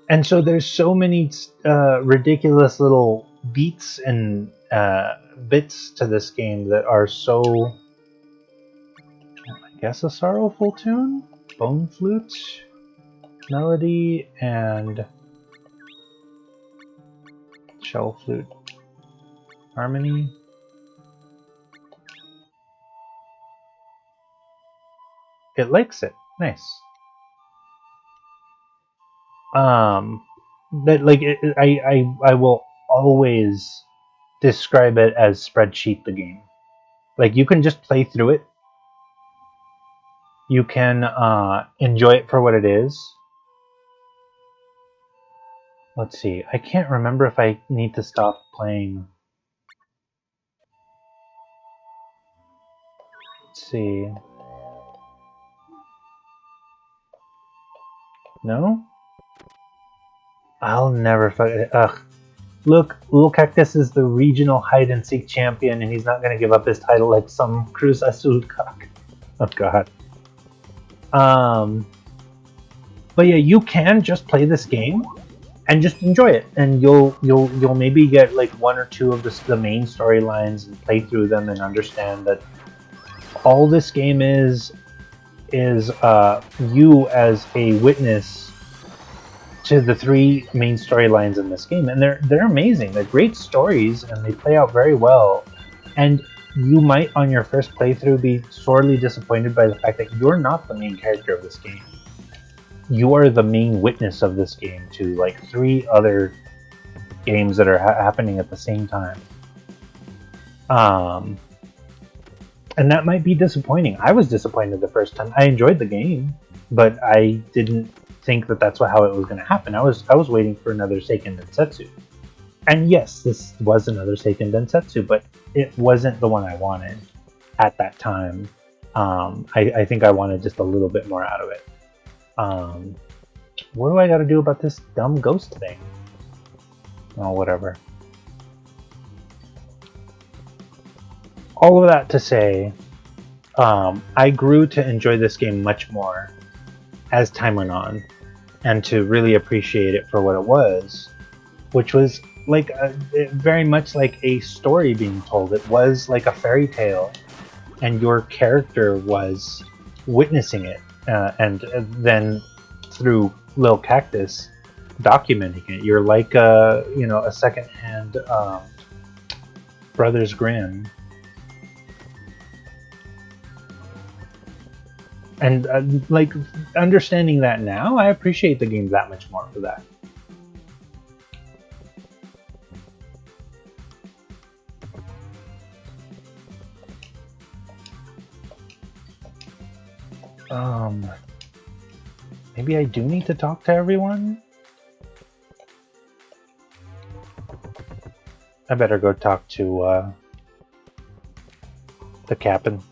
And so there's so many ridiculous little beats and bits to this game that are so, I guess, a sorrowful tune? Bone flute, melody, and shell flute. Harmony. It likes it. Nice. But like I will always describe it as spreadsheet the game. Like you can just play through it. You can enjoy it for what it is. Let's see. I can't remember if I need to stop playing. Let's see. No? I'll never fucking. Ugh. Look, Little Cactus is the regional hide and seek champion, and he's not going to give up his title like some Cruz Azul cock. Oh god. But yeah, you can just play this game and just enjoy it, and you'll maybe get like one or two of the main storylines and play through them and understand that all this game is you as a witness to the three main storylines in this game, and they're amazing. They're great stories, and they play out very well. And you might, on your first playthrough, be sorely disappointed by the fact that you're not the main character of this game. You are the main witness of this game to like three other games that are happening at the same time. And that might be disappointing. I was disappointed the first time. I enjoyed the game, but I didn't think that that's how it was going to happen. I was waiting for another Seiken Densetsu. And yes, this was another Seiken Densetsu, but it wasn't the one I wanted at that time. I think I wanted just a little bit more out of it. What do I got to do about this dumb ghost thing? Oh, whatever. All of that to say, I grew to enjoy this game much more as time went on, and to really appreciate it for what it was, which was like very much like a story being told. It was like a fairy tale, and your character was witnessing it, and then through Lil Cactus documenting it. You're like a secondhand Brothers Grimm. And like understanding that now, I appreciate the game that much more for that. Maybe I do need to talk to everyone. I better go talk to the captain.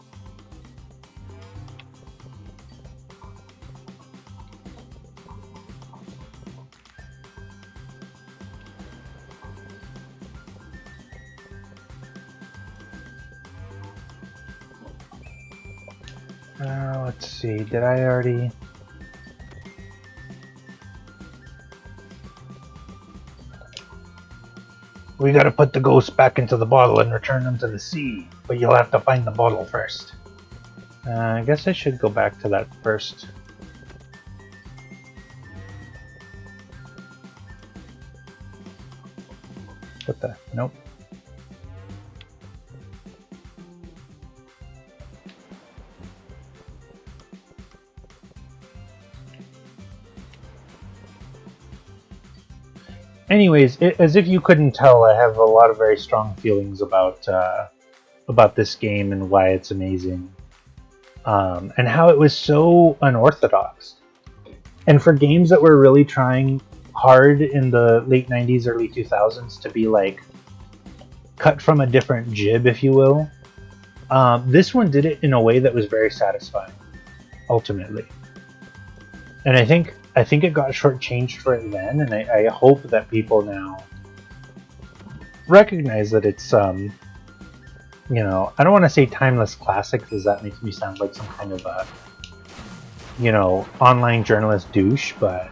Let's see, did I already... We gotta put the ghosts back into the bottle and return them to the sea, but you'll have to find the bottle first. I guess I should go back to that first. What the? Nope. Anyways, as if you couldn't tell, I have a lot of very strong feelings about this game and why it's amazing, and how it was so unorthodox. And for games that were really trying hard in the late 90s, early 2000s to be like cut from a different jib, if you will, this one did it in a way that was very satisfying, ultimately. And I think it got shortchanged for it then, and I hope that people now recognize that it's you know, I don't want to say timeless classic because that makes me sound like some kind of a, you know, online journalist douche, but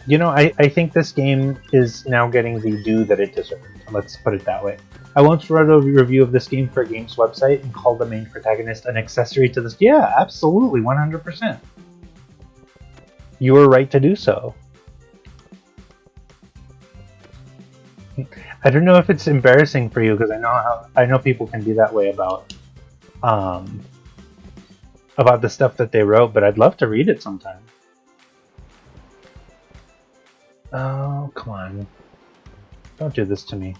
you know, I think this game is now getting the due that it deserves. Let's put it that way. I once wrote a review of this game for a games website and called the main protagonist an accessory to this. Yeah, absolutely, 100%. You were right to do so. I don't know if it's embarrassing for you because I know people can be that way about the stuff that they wrote, but I'd love to read it sometime. Oh, come on. Don't do this to me.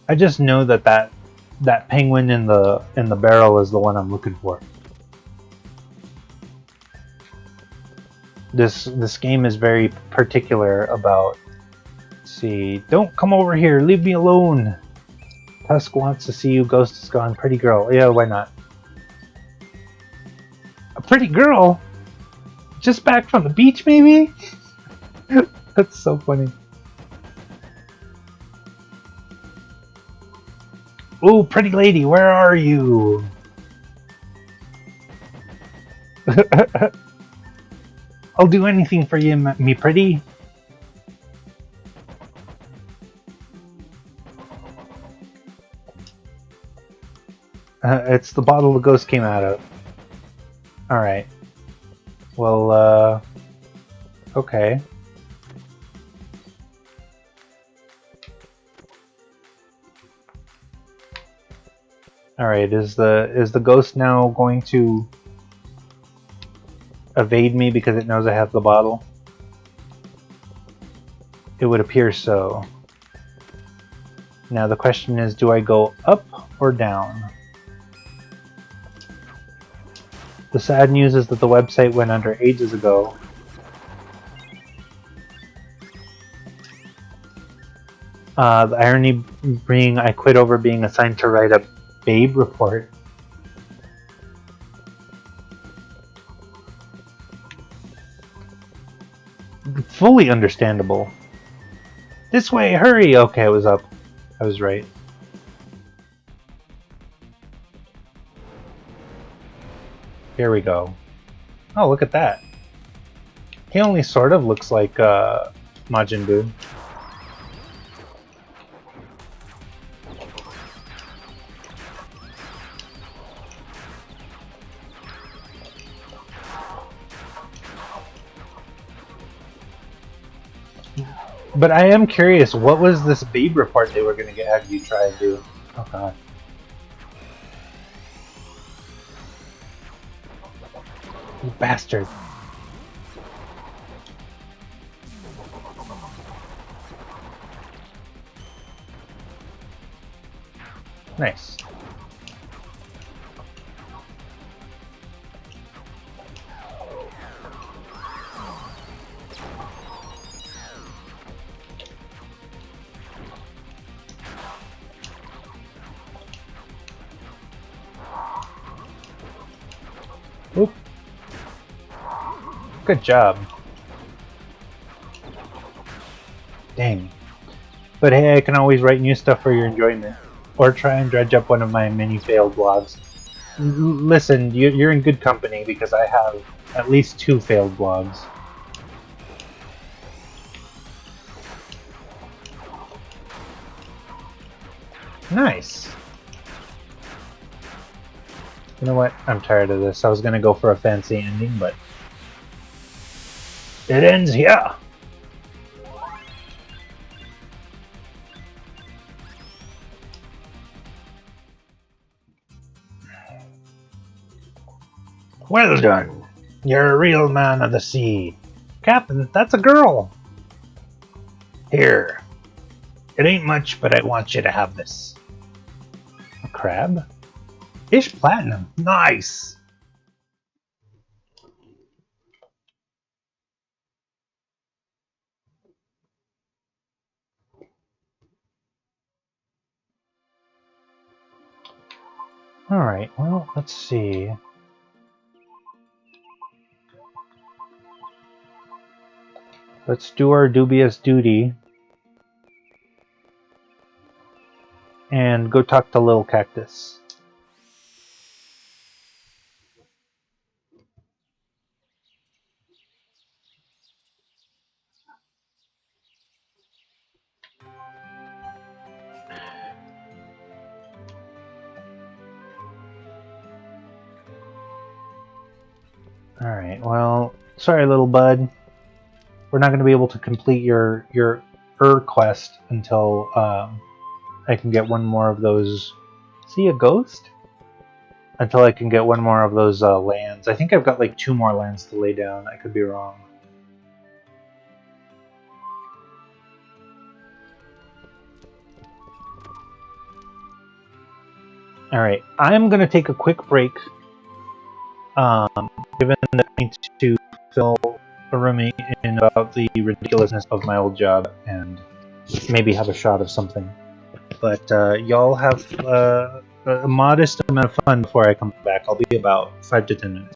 I just know that penguin in the barrel is the one I'm looking for. This game is very particular about, let's see, don't come over here, leave me alone. Tusk wants to see you, Ghost is gone, pretty girl. Yeah, why not? A pretty girl? Just back from the beach, maybe? That's so funny. Ooh, pretty lady, where are you? I'll do anything for you, me pretty. It's the bottle the ghost came out of. Alright. Well, okay. Alright, is the ghost now going to evade me because it knows I have the bottle? It would appear so. Now the question is, do I go up or down? The sad news is that the website went under ages ago. The irony being I quit over being assigned to write a Babe report. Fully understandable. This way, hurry! Okay, I was up. I was right. Here we go. Oh, look at that. He only sort of looks like Majin Buu. But I am curious, what was this Babe report they were going to have you try and do? Oh god. You bastard. Nice. Oop. Good job. Dang. But hey, I can always write new stuff for your enjoyment. Or try and dredge up one of my many failed vlogs. Listen, you're in good company because I have at least two failed blogs. Nice. You know what? I'm tired of this. I was gonna go for a fancy ending, but it ends here. Well done. You're a real man of the sea. Captain, that's a girl. Here. It ain't much, but I want you to have this. A crab? Ish platinum. Nice. Alright, well, let's see. Let's do our dubious duty and go talk to Lil Cactus. Alright, well, sorry, little bud. We're not going to be able to complete your quest until I can get one more of those. See a ghost? Until I can get one more of those lands. I think I've got like two more lands to lay down. I could be wrong. Alright, I'm going to take a quick break. Given that I need to fill a roommate in about the ridiculousness of my old job and maybe have a shot of something. But y'all have a modest amount of fun before I come back. I'll be about 5 to 10 minutes.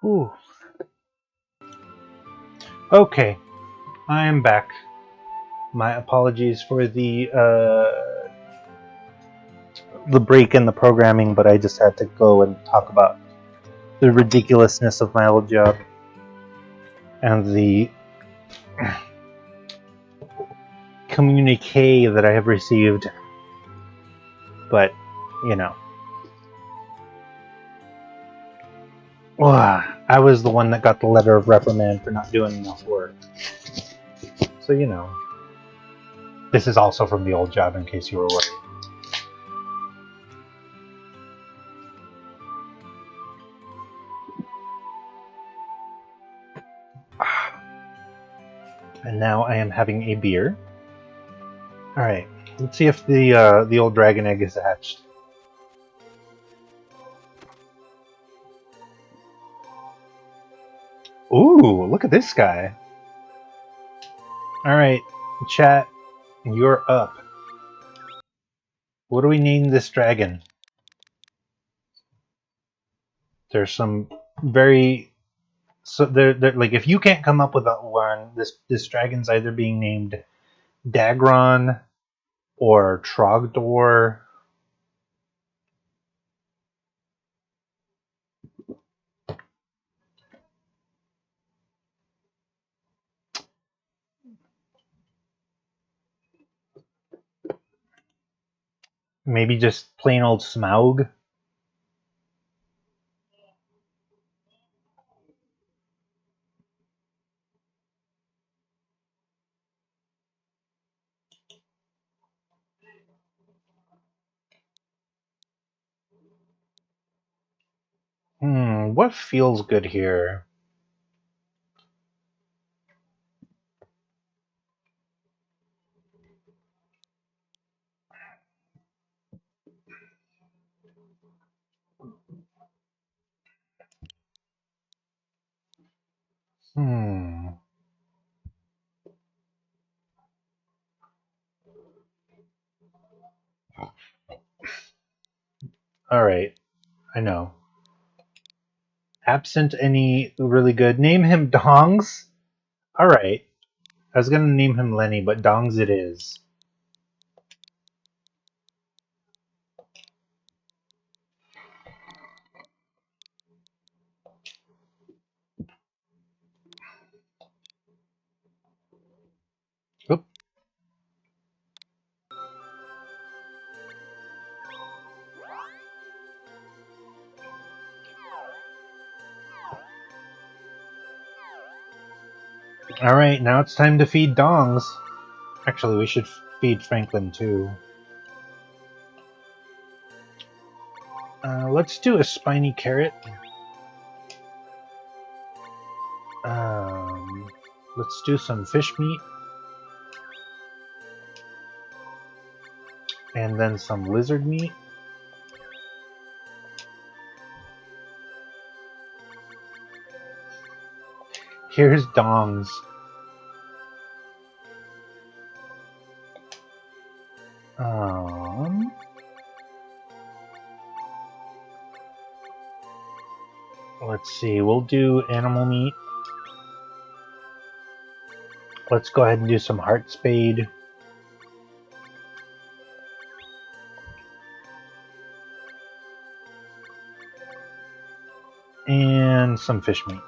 Ooh. Okay, I am back. My apologies for the break in the programming, but I just had to go and talk about the ridiculousness of my old job and the communique that I have received. But, you know, I was the one that got the letter of reprimand for not doing enough work. So, you know, this is also from the old job in case you were worried. And now I am having a beer. Alright, let's see if the old dragon egg is hatched. Ooh, look at this guy. Alright, chat, you're up. What do we name this dragon? There's some very so they're like if you can't come up with a one, this dragon's either being named Dagron or Trogdor. Maybe just plain old Smaug. What feels good here? Hmm. Alright, I know. Absent any really good. Name him Dongs? Alright. I was gonna name him Lenny, but Dongs it is. Oop. Alright, now it's time to feed Dongs. Actually, we should feed Franklin too. Let's do a spiny carrot. Let's do some fish meat. And then some lizard meat. Here's Dongs. Let's see, we'll do animal meat. Let's go ahead and do some heart spade. And some fish meat.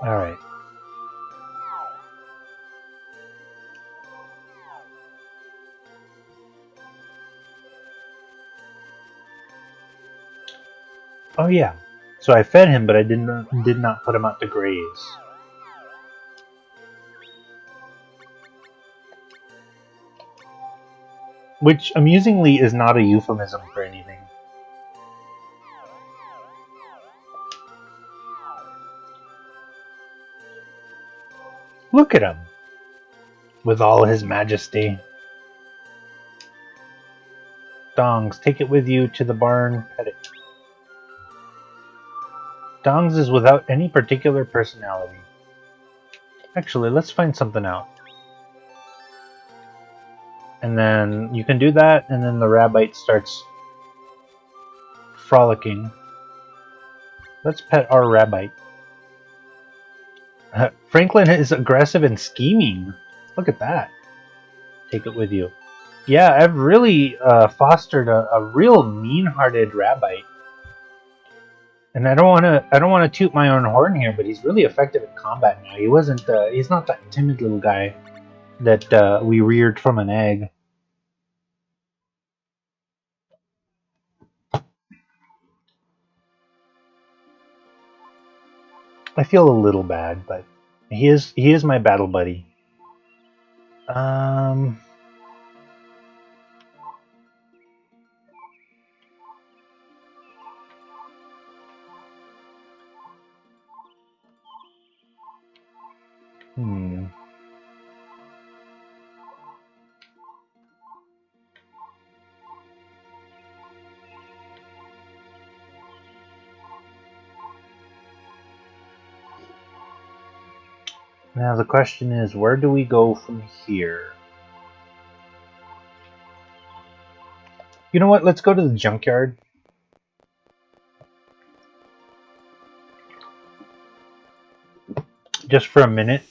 Alright. Oh yeah. So I fed him, but I did not put him out to graze. Which, amusingly, is not a euphemism for anything. Look at him! With all his majesty. Dongs, take it with you to the barn. Pet it. Dongs is without any particular personality. Actually, let's find something out. And then you can do that, and then the rabbite starts frolicking. Let's pet our rabbite. Franklin is aggressive and scheming. Look at that. Take it with you. Yeah, I've really fostered a real mean-hearted rabbite. And I don't want to toot my own horn here, but he's really effective in combat now. He's not that timid little guy that we reared from an egg. I feel a little bad, but he is my battle buddy. Um, hmm. Now the question is, where do we go from here? You know what? Let's go to the junkyard. Just for a minute.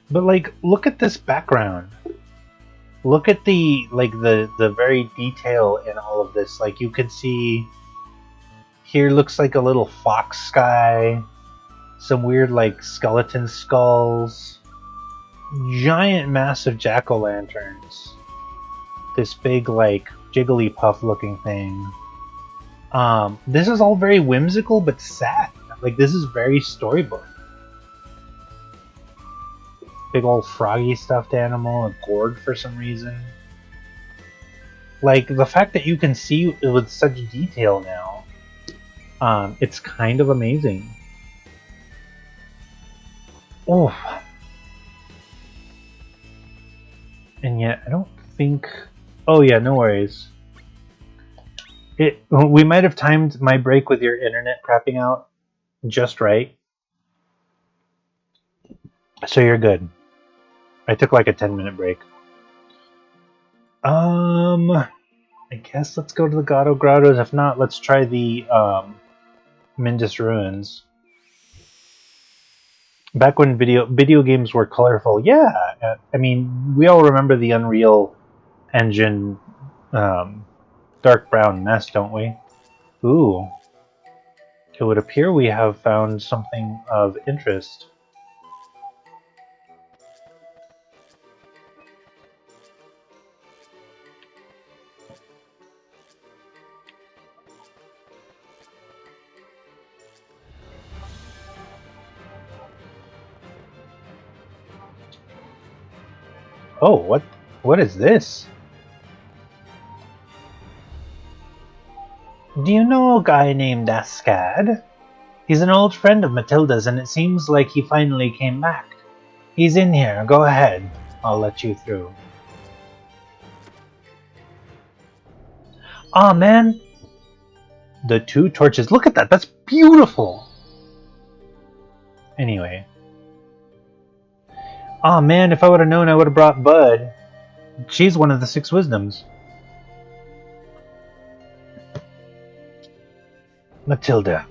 But like, look at this background. Look at the very detail in all of this. Like, you can see here looks like a little fox sky, some weird like skeleton skulls, giant massive jack-o'-lanterns, this big like Jigglypuff looking thing. This is all very whimsical but sad. Like, this is very storybook. Big old froggy stuffed animal, a gourd for some reason. Like, the fact that you can see it with such detail now, it's kind of amazing. Oh. And yet, I don't think... Oh yeah, no worries. We might have timed my break with your internet crapping out just right. So you're good. I took like a 10-minute break. I guess let's go to the Gato Grottos. If not, let's try the Mindus Ruins. Back when video games were colorful, yeah. I mean, we all remember the Unreal Engine dark brown mess, don't we? Ooh. It would appear we have found something of interest. Oh, what is this? Do you know a guy named Ascad? He's an old friend of Matilda's, and it seems like he finally came back. He's in here. Go ahead. I'll let you through. Aw, man! The two torches. Look at that! That's beautiful! Anyway. Aw, man, if I would have known, I would have brought Bud. She's one of the 6 wisdoms. Matilda.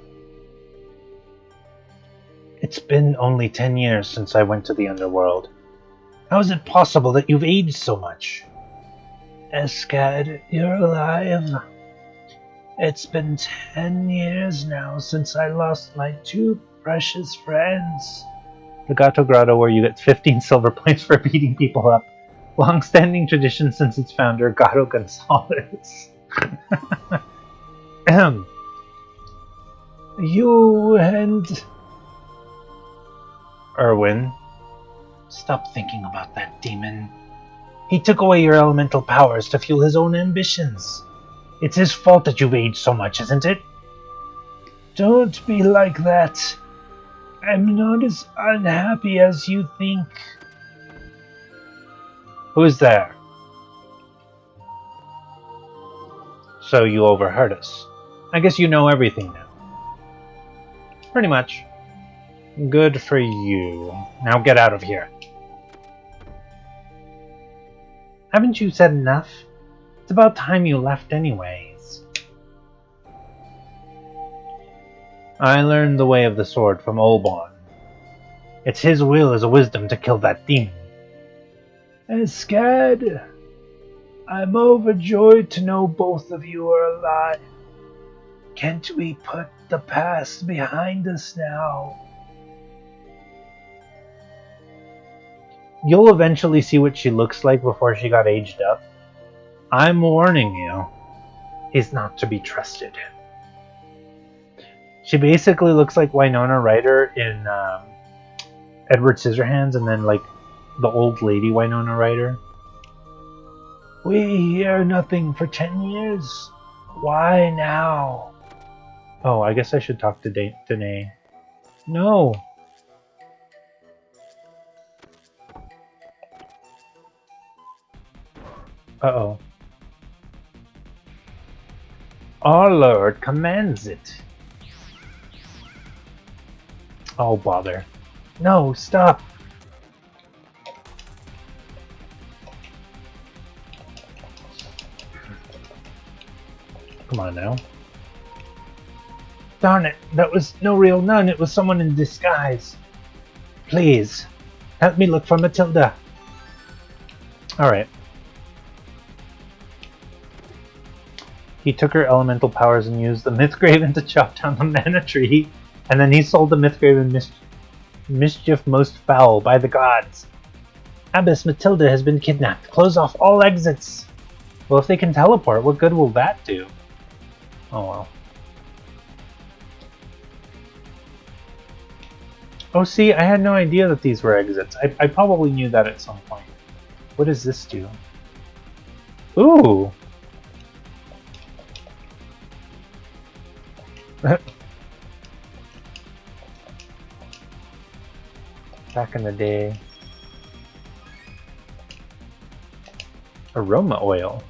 It's been only 10 years since I went to the underworld. How is it possible that you've aged so much? Escad, you're alive. It's been 10 years now since I lost my 2 precious friends. The Gato Grotto, where you get 15 silver points for beating people up. Long-standing tradition since its founder, Gato Gonzalez. You and... Erwin. Stop thinking about that demon. He took away your elemental powers to fuel his own ambitions. It's his fault that you've aged so much, isn't it? Don't be like that. I'm not as unhappy as you think. Who's there? So you overheard us. I guess you know everything now. Pretty much. Good for you. Now get out of here. Haven't you said enough? It's about time you left anyways. I learned the way of the sword from Olbon. It's his will as a wisdom to kill that demon. Escad, I'm overjoyed to know both of you are alive. Can't we put the past behind us now? You'll eventually see what she looks like before she got aged up. I'm warning you, he's not to be trusted. She basically looks like Winona Ryder in Edward Scissorhands, and then like the old lady Winona Ryder. We hear nothing for 10 years. Why now? Oh, I guess I should talk to Danae. No. Uh-oh. Our Lord commands it. Oh, bother. No, stop. Come on now. Darn it, that was no real nun, it was someone in disguise. Please, help me look for Matilda. Alright. He took her elemental powers and used the Mythgraven to chop down the mana tree, and then he sold the Mythgraven mischief most foul by the gods. Abbess Matilda has been kidnapped. Close off all exits. Well, if they can teleport, what good will that do? Oh well. Oh, see, I had no idea that these were exits. I probably knew that at some point. What does this do? Ooh! Back in the day. Aroma oil.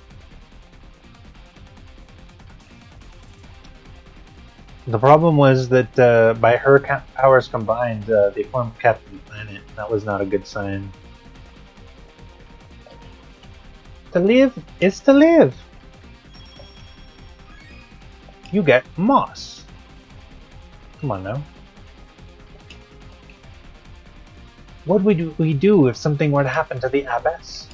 The problem was that by her powers combined, they formed Captain Planet. That was not a good sign. To live is to live. You get moss. Come on now. What would we do if something were to happen to the Abbess?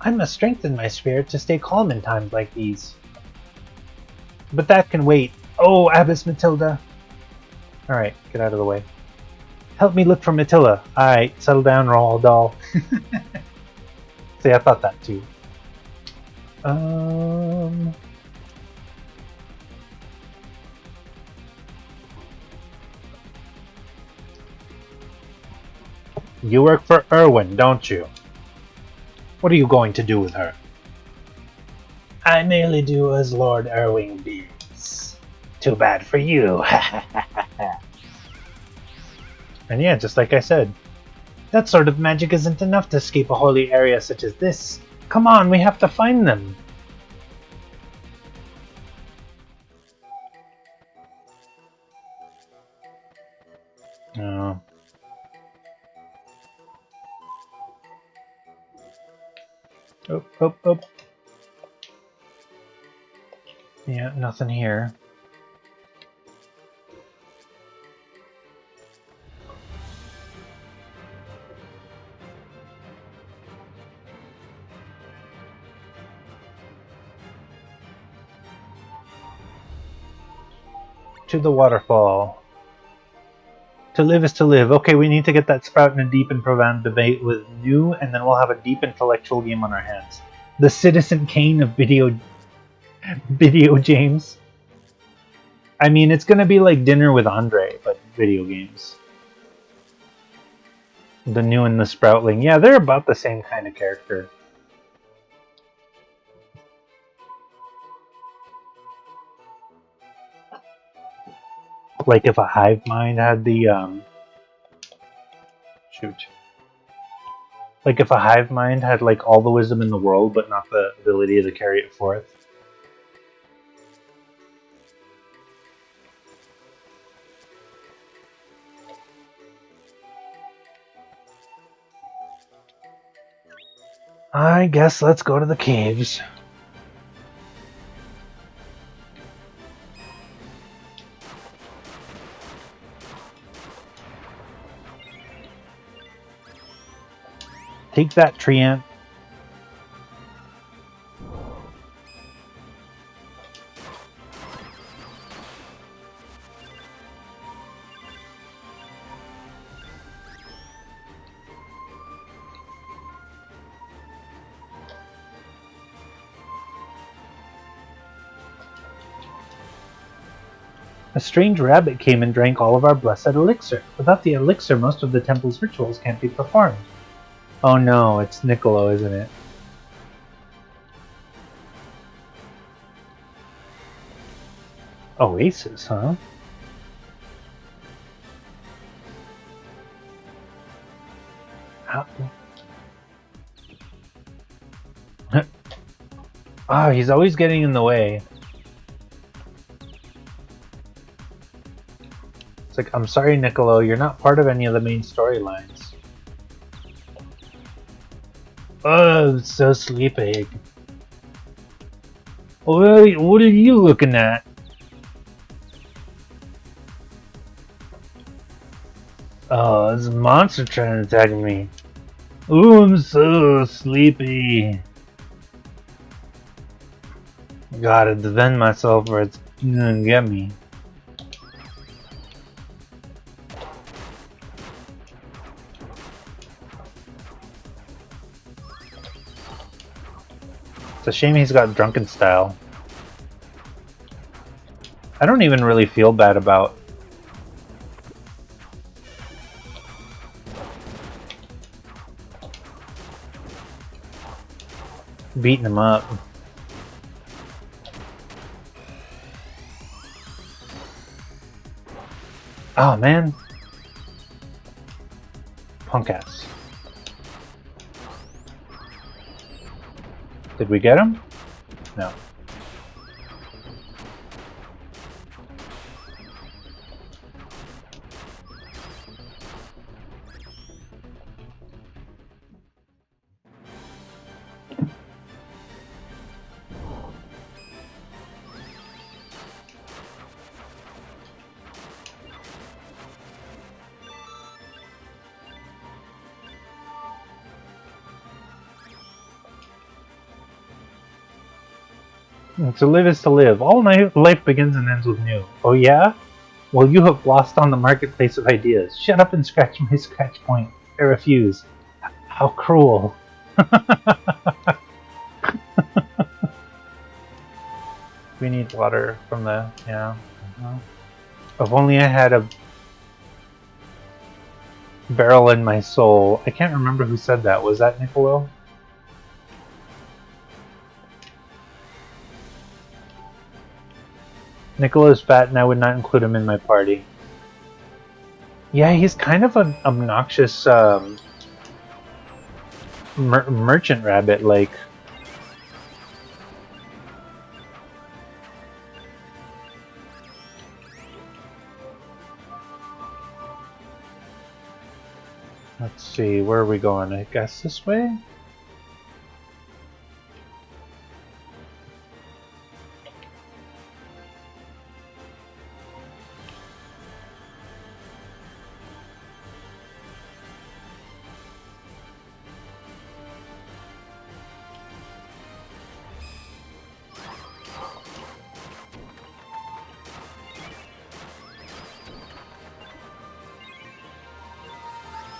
I must strengthen my spirit to stay calm in times like these. But that can wait. Oh, Abbess Matilda. Alright, get out of the way. Help me look for Matilda. Alright, settle down, Roald Dahl. See, I thought that too. You work for Erwin, don't you? What are you going to do with her? I merely do as Lord Erwin bids. Too bad for you. And yeah, just like I said, that sort of magic isn't enough to escape a holy area such as this. Come on, we have to find them. Oh. Oh. Yeah, nothing here. To the waterfall. To live is to live. Okay, we need to get that sprout in a deep and profound debate with New, and then we'll have a deep intellectual game on our hands. The Citizen Kane of video games. I mean, it's gonna be like Dinner with Andre, but video games. The New and the Sproutling. Yeah, they're about the same kind of character. Like if a hive mind had the shoot. Like if a hive mind had like all the wisdom in the world, but not the ability to carry it forth. I guess let's go to the caves. Take that, tree ant. A strange rabbit came and drank all of our blessed elixir. Without the elixir, most of the temple's rituals can't be performed. Oh no, it's Niccolo, isn't it? Oasis, huh? How? Oh, he's always getting in the way. It's like, I'm sorry, Niccolo, you're not part of any of the main storylines. Oh, I'm so sleepy. What are you looking at? Oh, there's a monster trying to attack me. Ooh, I'm so sleepy. Gotta defend myself or it's gonna get me. It's a shame he's got drunken style. I don't even really feel bad about beating him up. Oh man. Punk ass. Did we get him? No. To live is to live. All life begins and ends with new. Oh yeah? Well, you have lost on the marketplace of ideas. Shut up and scratch my scratch point. I refuse. How cruel. We need water from the... yeah. If only I had a barrel in my soul. I can't remember who said that. Was that Niccolo? Niccolo's fat and I would not include him in my party. Yeah, he's kind of an obnoxious merchant rabbit, like... Let's see, where are we going? I guess this way?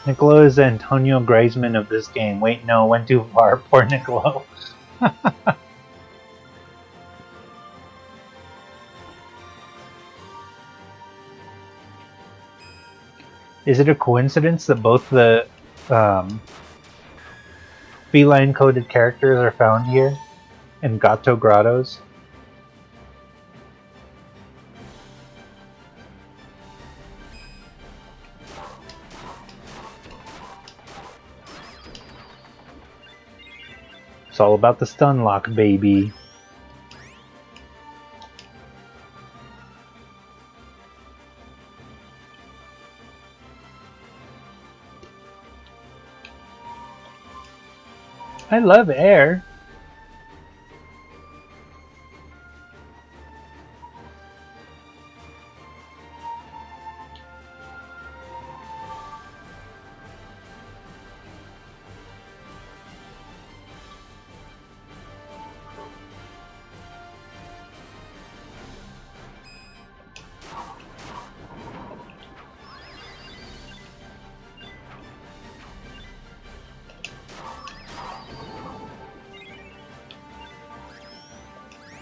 Niccolo is the Antonio Griezmann of this game. Wait, no, went too far. Poor Niccolo. Is it a coincidence that both the feline-coded characters are found here in Gato Grottos? It's all about the stun lock, baby. I love air.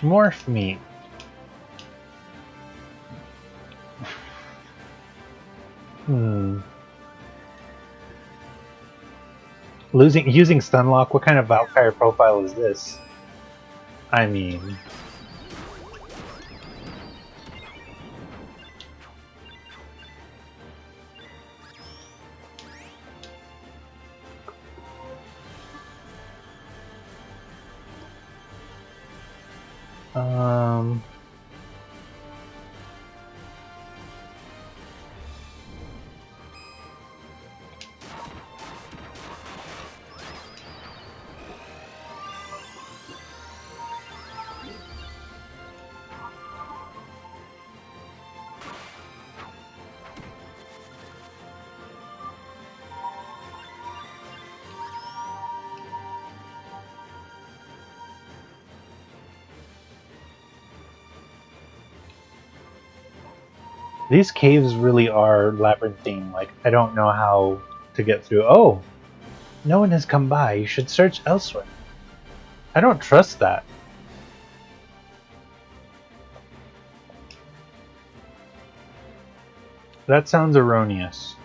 Morph me. Using Stunlock, what kind of Valkyrie profile is this? I mean... These caves really are labyrinthine. Like, I don't know how to get through. Oh! No one has come by. You should search elsewhere. I don't trust that. That sounds erroneous.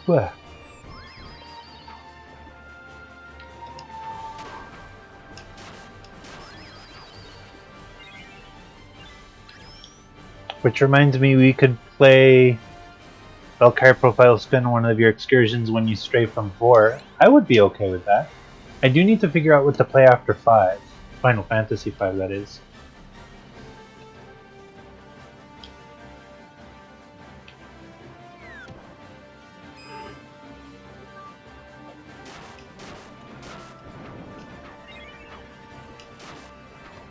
Blech. Which reminds me, we could play Valkyrie Profile Spin one of your excursions when you stray from 4. I would be okay with that. I do need to figure out what to play after 5. Final Fantasy 5, that is.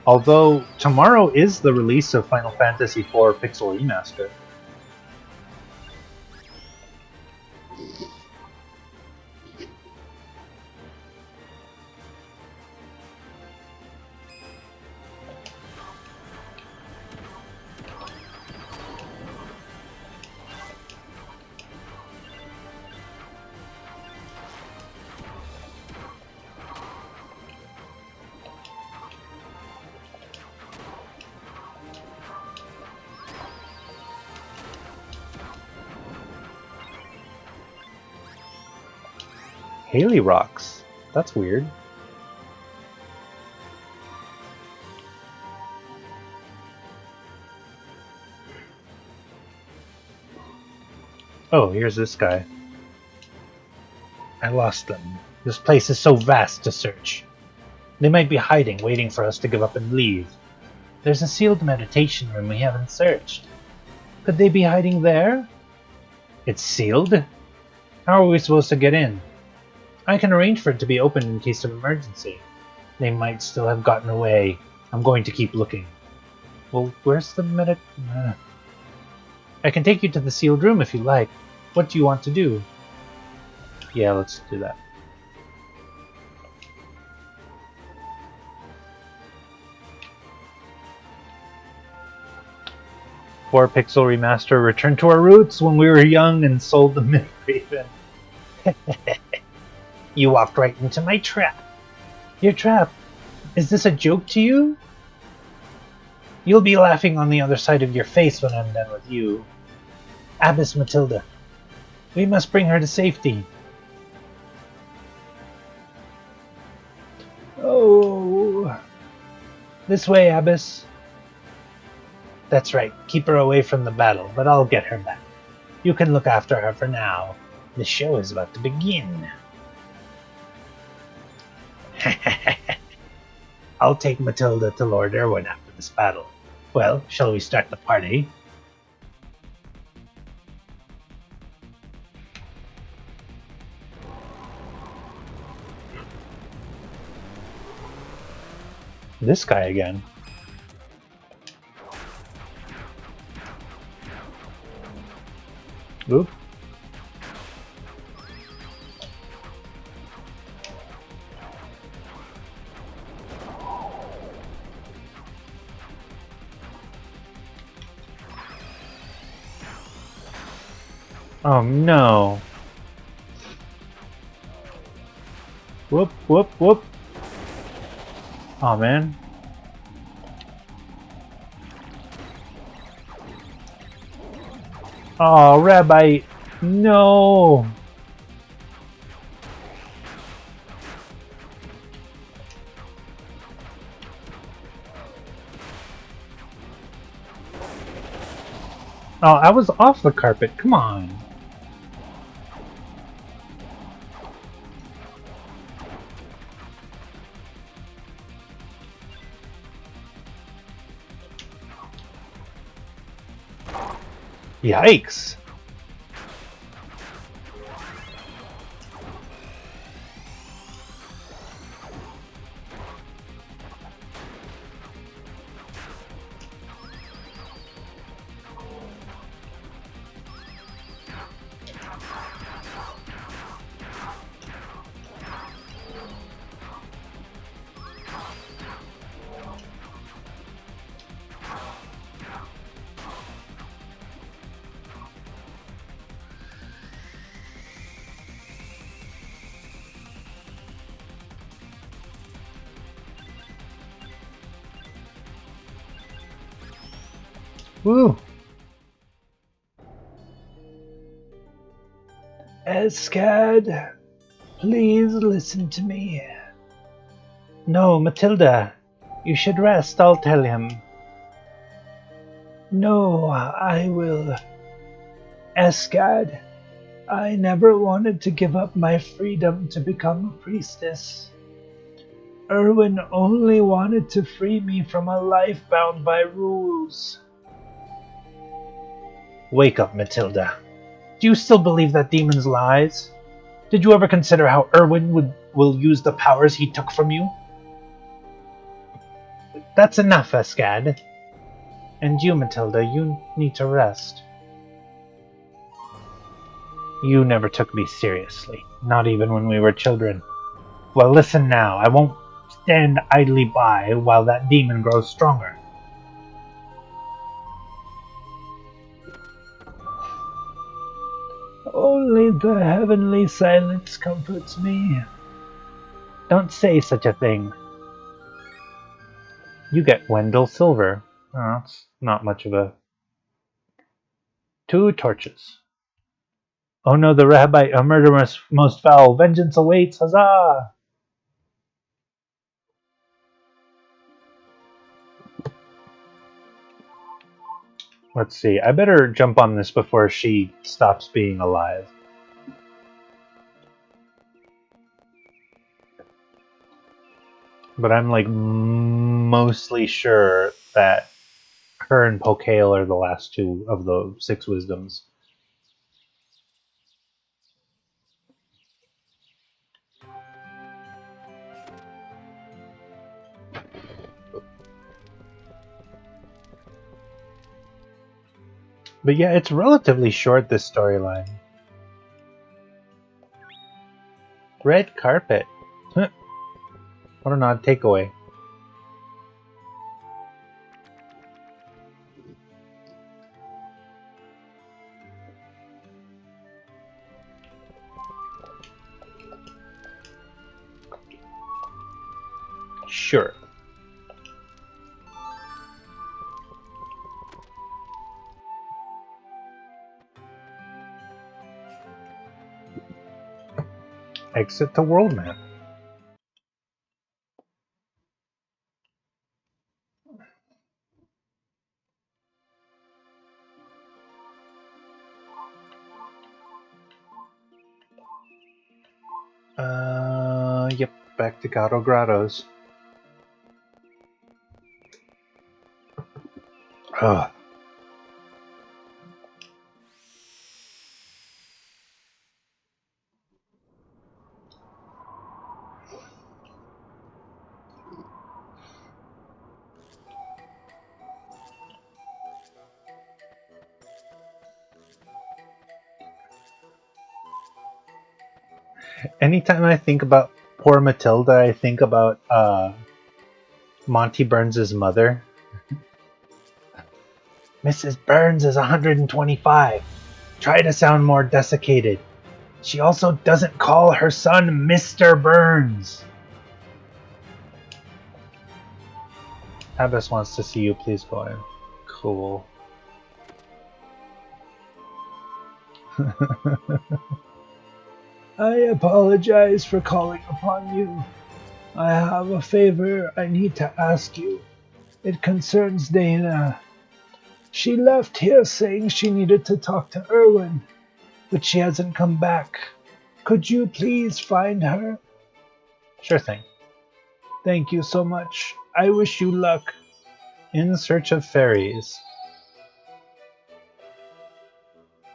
Although, tomorrow is the release of Final Fantasy IV Pixel Remaster. Haley rocks. That's weird. Oh, here's this guy. I lost them. This place is so vast to search. They might be hiding, waiting for us to give up and leave. There's a sealed meditation room we haven't searched. Could they be hiding there? It's sealed? How are we supposed to get in? I can arrange for it to be open in case of emergency. They might still have gotten away. I'm going to keep looking. Well, where's the I can take you to the sealed room if you like. What do you want to do? Yeah, let's do that. For Pixel Remaster, return to our roots when we were young and sold the Myth Raven. You walked right into my trap. Your trap? Is this a joke to you? You'll be laughing on the other side of your face when I'm done with you. Abbess Matilda. We must bring her to safety. This way, Abbess. That's right. Keep her away from the battle, but I'll get her back. You can look after her for now. The show is about to begin. I'll take Matilda to Lord Erwin after this battle. Well, shall we start the party? This guy again. Oop. Oh no. Whoop, whoop, whoop. Oh man. Oh, Rabbi. No. Oh, I was off the carpet. Come on. Yikes. Woo. Escad, please listen to me. No, Matilda. You should rest, I'll tell him. No, I will. Escad, I never wanted to give up my freedom to become a priestess. Erwin only wanted to free me from a life bound by rules. Wake up, Matilda. Do you still believe that demon's lies? Did you ever consider how Erwin will use the powers he took from you? That's enough, Escad. And you, Matilda, you need to rest. You never took me seriously, not even when we were children. Well, listen now. I won't stand idly by while that demon grows stronger. Only the heavenly silence comforts me. Don't say such a thing. You get Wendell Silver. Oh, that's not much of a... 2 torches. Oh no, the rabbi, a murder most foul. Vengeance awaits, huzzah! Let's see, I better jump on this before she stops being alive. But I'm like mostly sure that her and Pokale are the last 2 of the 6 wisdoms. But yeah, it's relatively short, this storyline. Red carpet. What an odd takeaway. Sure. Exit the world map. Back to Gato Grottos. Ugh. Anytime I think about poor Matilda, I think about Monty Burns' mother. Mrs. Burns is 125. Try to sound more desiccated. She also doesn't call her son Mr. Burns. Abbas wants to see you. Please go in. Cool. I apologize for calling upon you. I have a favor I need to ask you. It concerns Dana. She left here saying she needed to talk to Erwin, but she hasn't come back. Could you please find her? Sure thing. Thank you so much. I wish you luck. In search of fairies.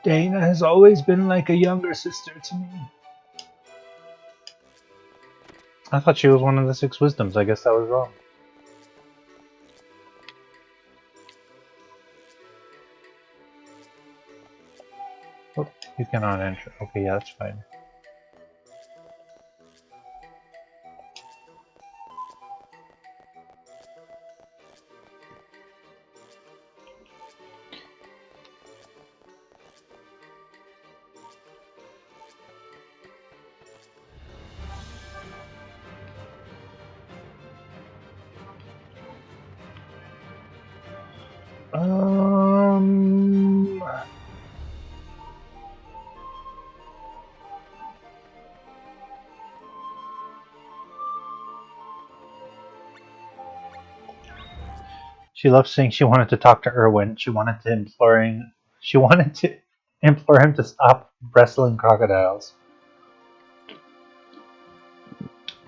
Dana has always been like a younger sister to me. I thought she was one of the 6 wisdoms. I guess that was wrong. Oh, you cannot enter. Okay, yeah, that's fine. Um. She loved saying she wanted to talk to Erwin. She wanted to implore him to stop wrestling crocodiles.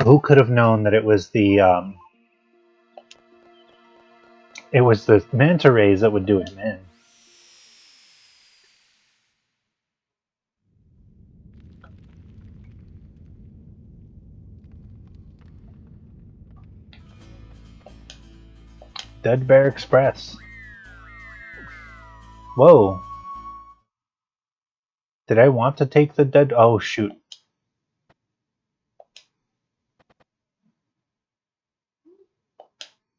Who could have known that it was the manta rays that would do him in? Dead Bear Express. Whoa. Did I want to take the dead? Oh, shoot.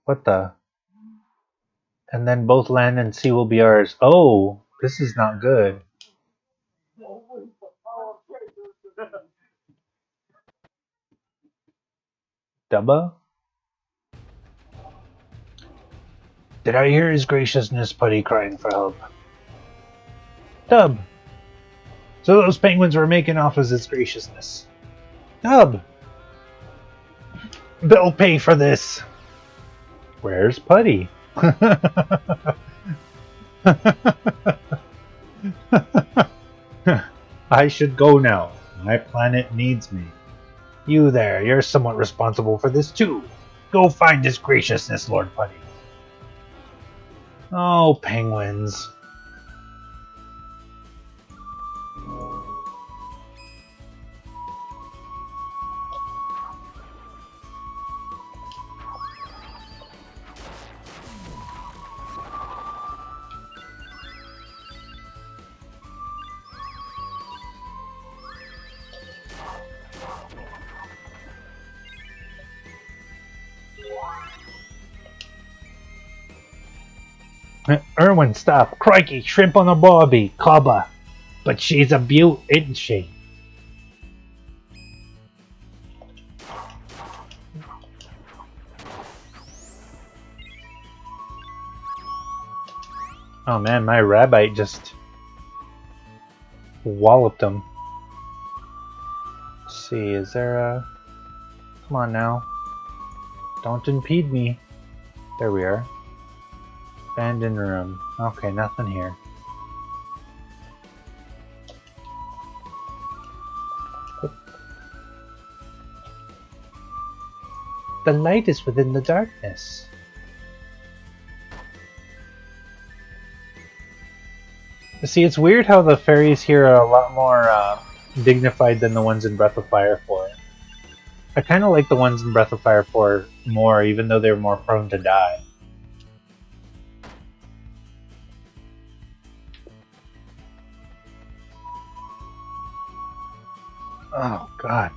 What the? And then both land and sea will be ours. Oh, this is not good. Dubba? Did I hear his graciousness, Putty crying for help? Dub! So those penguins were making off as his graciousness. Dub! They'll pay for this! Where's Putty? I should go now. My planet needs me. You there, you're somewhat responsible for this too. Go find his graciousness, Lord Putty. Oh, penguins. Erwin, stop. Crikey, shrimp on a bobby. Cobba. But she's a beaut, isn't she? Oh man, my rabbite just walloped him. Let's see, is there a... Come on now. Don't impede me. There we are. Abandoned room. Okay, nothing here. The light is within the darkness. See, it's weird how the fairies here are a lot more dignified than the ones in Breath of Fire 4. I kind of like the ones in Breath of Fire 4 more, even though they're more prone to die. Oh, God.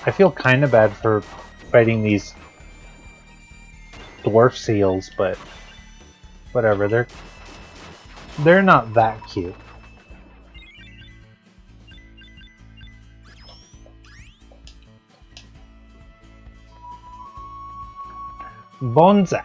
I feel kind of bad for fighting these dwarf seals, but whatever. They're not that cute. Bonza.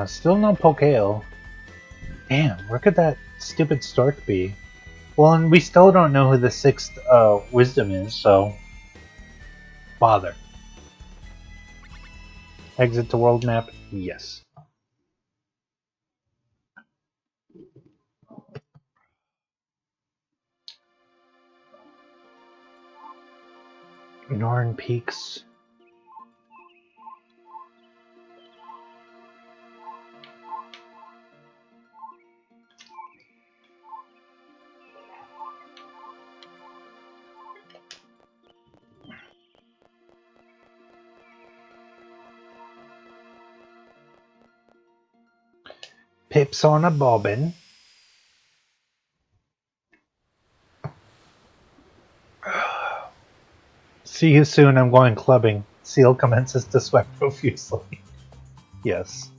Still no Pokale. Damn, where could that stupid stork be? Well, and we still don't know who the sixth wisdom is, so bother. Exit to world map? Yes. Norn Peaks. Pips on a bobbin. See you soon, I'm going clubbing. Seal commences to sweat profusely. Yes.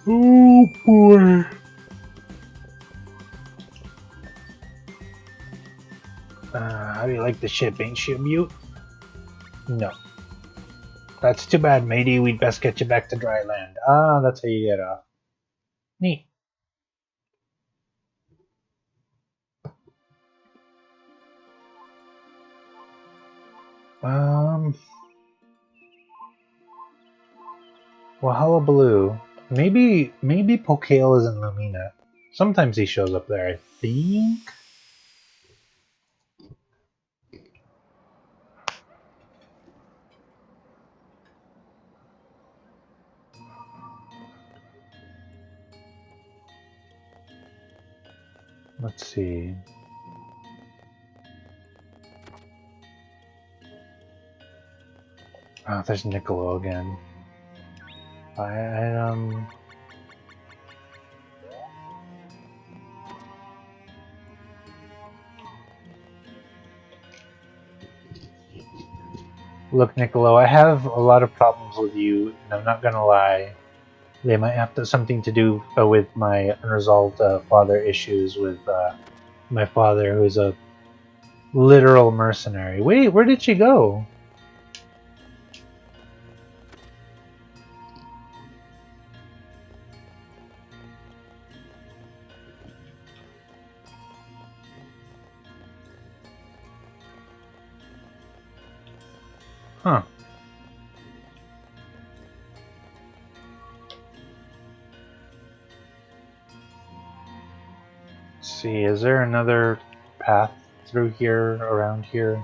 Oh boy. How do you like the ship? Ain't she a beaut? No. That's too bad, matey. We'd best get you back to dry land. Ah, that's how you get off. Neat. Um, well, hullabaloo. Maybe Pokale is in Lumina. Sometimes he shows up there, I think. Let's see. Oh, there's Niccolo again. I Look, Niccolo, I have a lot of problems with you, and I'm not gonna lie. They might have something to do with my unresolved father issues with my father, who's a literal mercenary. Wait, where did she go? Huh. Let's see, is there another path through here, around here?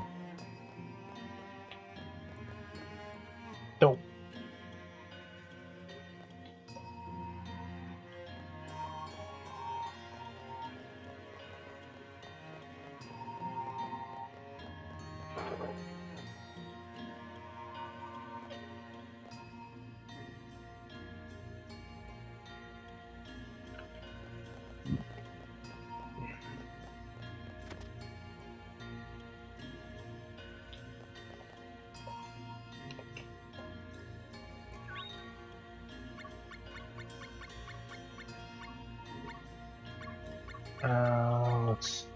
Let's.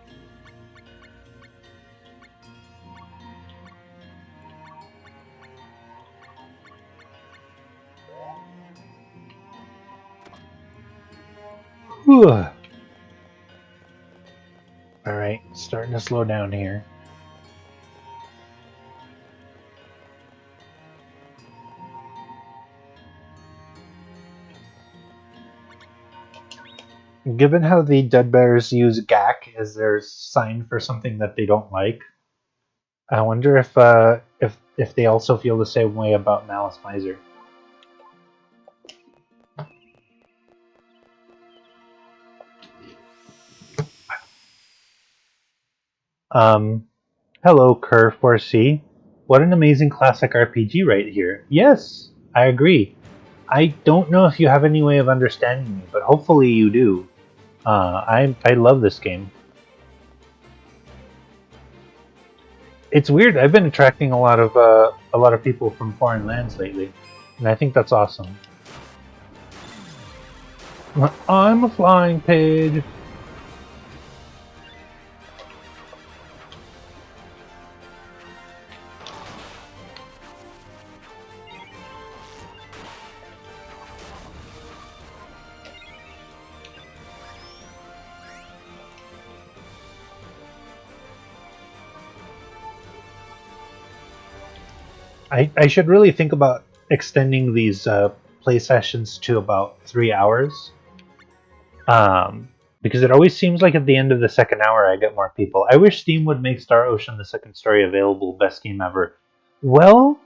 Whew. All right, starting to slow down here. Given how the Dead Bears use GAC as their sign for something that they don't like, I wonder if they also feel the same way about Malice Miser. Um, Hello, Cur4C. What an amazing classic RPG right here. Yes, I agree. I don't know if you have any way of understanding me, but hopefully you do. I love this game. It's weird. I've been attracting a lot of people from foreign lands lately, and I think that's awesome. I'm a flying pig. I should really think about extending these play sessions to about 3 hours. Because it always seems like at the end of the second hour I get more people. I wish Steam would make Star Ocean the second story available, best game ever. Well,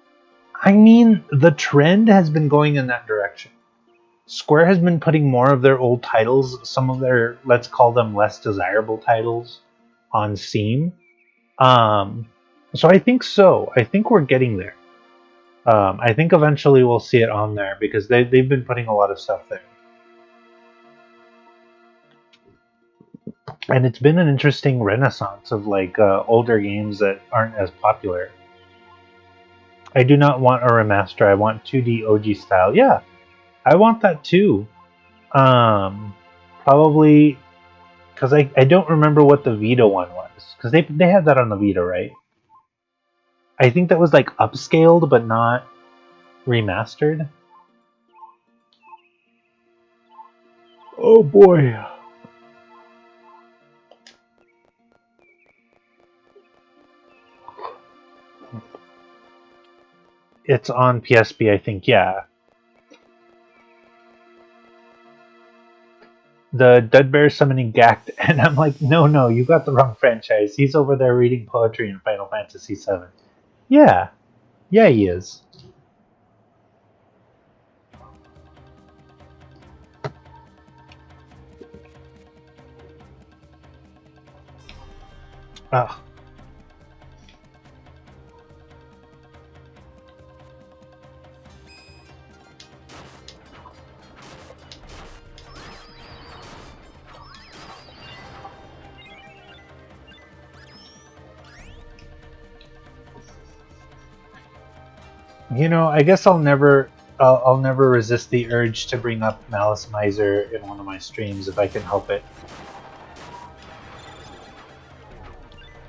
I mean, the trend has been going in that direction. Square has been putting more of their old titles, some of their, let's call them less desirable titles, on Steam. Um, so I think so. I think we're getting there. I think eventually we'll see it on there because they've been putting a lot of stuff there. And it's been an interesting renaissance of like older games that aren't as popular. I do not want a remaster. I want 2D OG style. Yeah, I want that too. Probably because I don't remember what the Vita one was because they had that on the Vita, right? I think that was like upscaled but not remastered. Oh boy. It's on PSP, I think. Yeah, the Dead Bear summoning Gact, and I'm like, no, you got the wrong franchise. He's over there reading poetry in Final Fantasy VII. Yeah, yeah, he is. Ugh. You know, I guess I'll never resist the urge to bring up Malice Miser in one of my streams if I can help it.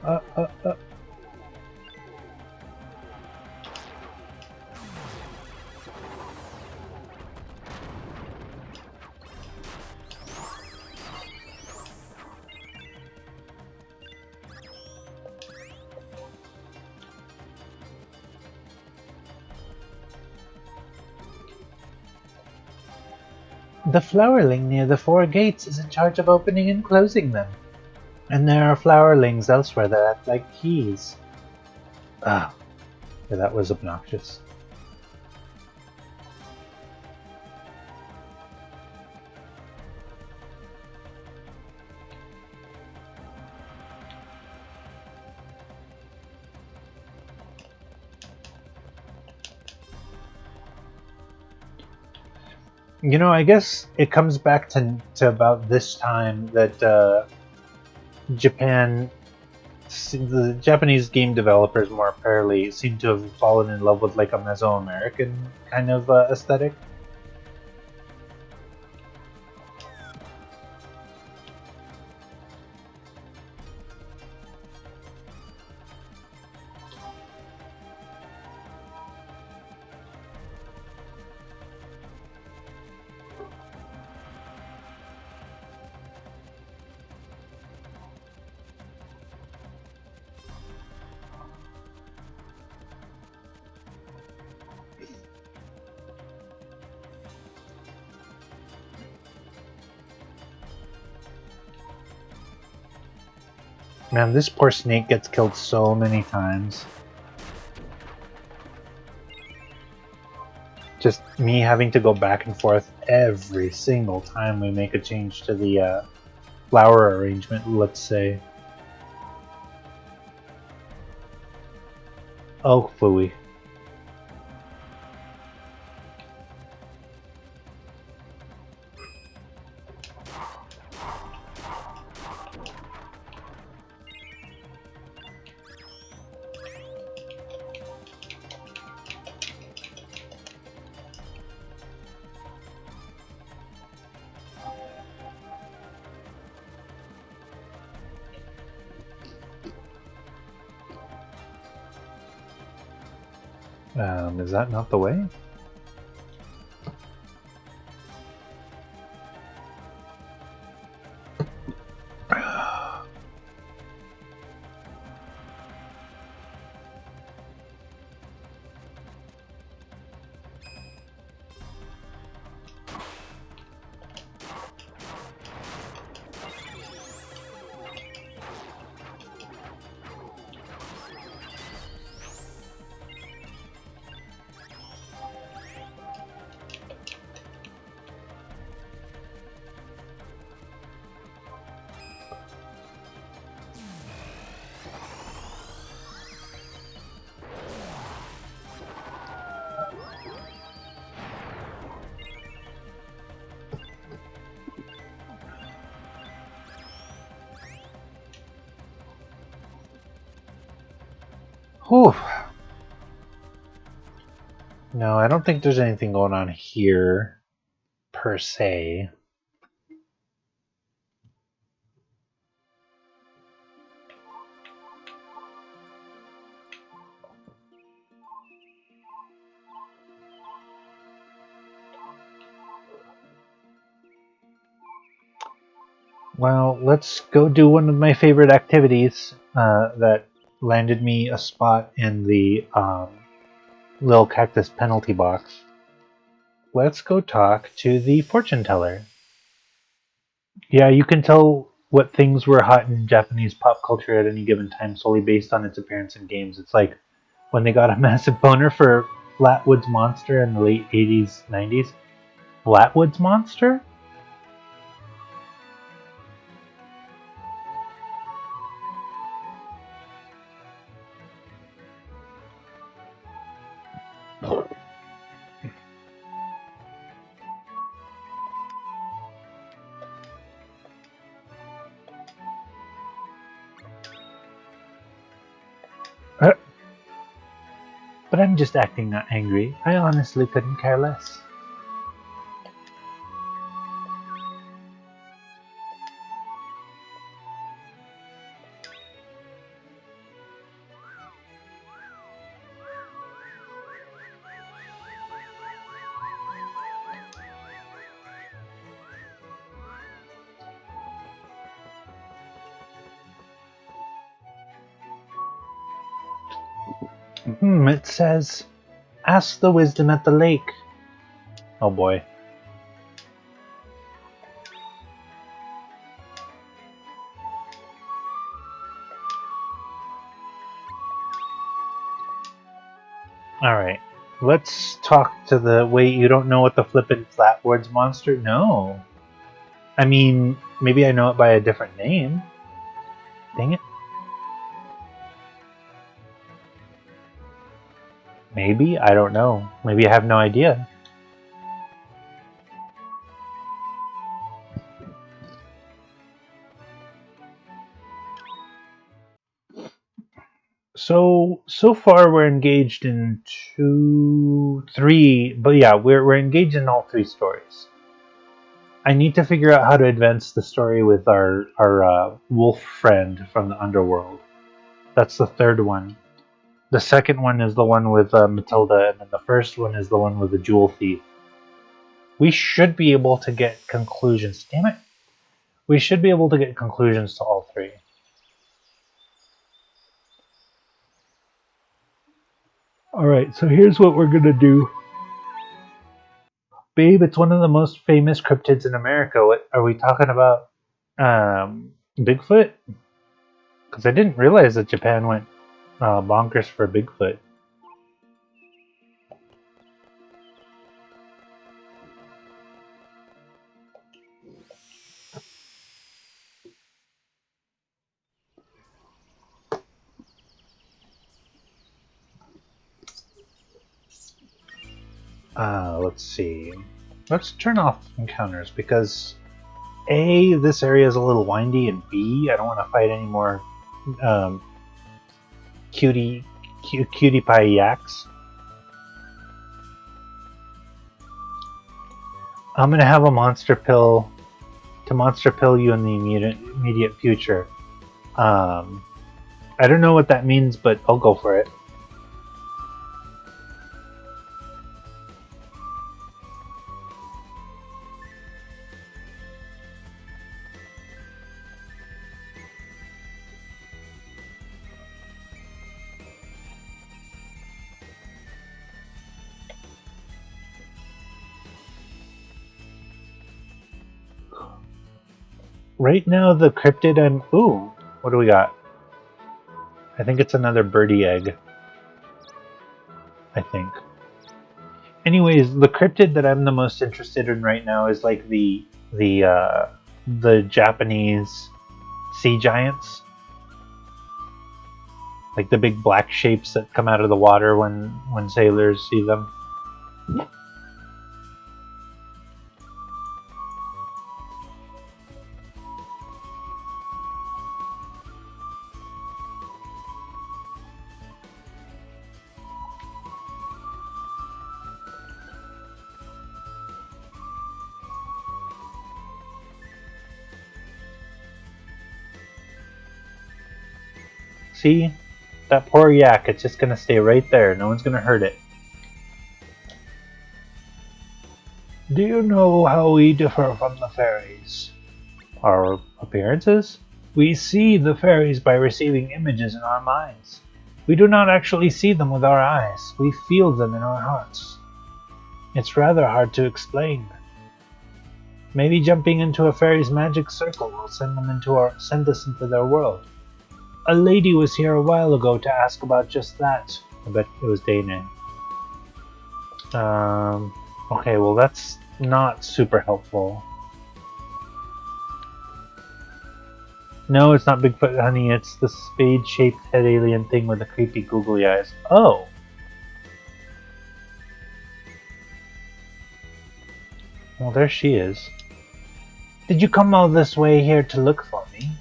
Uh, uh, uh. The flowerling near the four gates is in charge of opening and closing them. And there are flowerlings elsewhere that act like keys. Ah, yeah, that was obnoxious. You know, I guess it comes back to about this time that Japan, the Japanese game developers more apparently seem to have fallen in love with like a Mesoamerican kind of aesthetic. Man, this poor snake gets killed so many times. Just me having to go back and forth every single time we make a change to the flower arrangement, let's say. Oh, phooey. Is that not the way? Whew. No, I don't think there's anything going on here, per se. Well, let's go do one of my favorite activities that landed me a spot in the little cactus penalty box. Let's go talk to the fortune teller. Yeah, you can tell what things were hot in Japanese pop culture at any given time solely based on its appearance in games. It's like when they got a massive boner for Flatwoods Monster in the late 80s, 90s. Flatwoods Monster? Uh, but I'm just acting not angry. I honestly couldn't care less. It says, ask the wisdom at the lake. Oh boy. Alright. Let's talk to the. Wait, you don't know what the flippin' Flatwoods Monster? No. I mean, maybe I know it by a different name. Dang it. Maybe? I don't know. Maybe I have no idea. So far we're engaged in two, three, but yeah, we're engaged in all three stories. I need to figure out how to advance the story with our wolf friend from the underworld. That's the third one. The second one is the one with Matilda, and then the first one is the one with the jewel thief. We should be able to get conclusions. Damn it! We should be able to get conclusions to all three. All right, so here's what we're gonna do. Babe, it's one of the most famous cryptids in America. What are we talking about? Bigfoot? Because I didn't realize that Japan went bonkers for Bigfoot. Let's see. Let's turn off encounters because A, this area is a little windy, and B, I don't want to fight any more um, cutie pie yaks. I'm gonna have a monster pill to monster pill you in the immediate future. I don't know what that means, but I'll go for it. Right now, the cryptid I'm... Ooh, what do we got? I think it's another birdie egg. I think. Anyways, the cryptid that I'm the most interested in right now is like the Japanese sea giants, like the big black shapes that come out of the water when sailors see them. See? That poor yak, it's just gonna stay right there. No one's gonna hurt it. Do you know how we differ from the fairies? Our appearances? We see the fairies by receiving images in our minds. We do not actually see them with our eyes. We feel them in our hearts. It's rather hard to explain. Maybe jumping into a fairy's magic circle will send us into their world. A lady was here a while ago to ask about just that. I bet it was Dana. Okay, well that's not super helpful. No, it's not Bigfoot, honey. It's the spade-shaped head alien thing with the creepy googly eyes. Oh! Well, there she is. Did you come all this way here to look for me?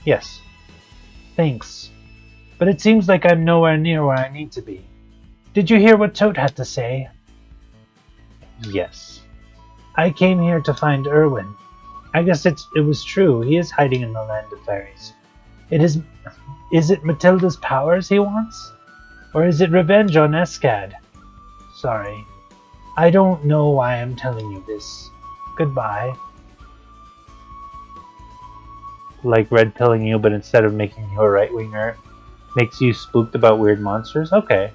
Yes. Thanks. But it seems like I'm nowhere near where I need to be. Did you hear what Toad had to say? Yes. I came here to find Erwin. I guess it was true. He is hiding in the land of fairies. Is it Matilda's powers he wants? Or is it revenge on Escad? Sorry. I don't know why I'm telling you this. Goodbye. Like red pilling you, but instead of making you a right winger, makes you spooked about weird monsters? Okay.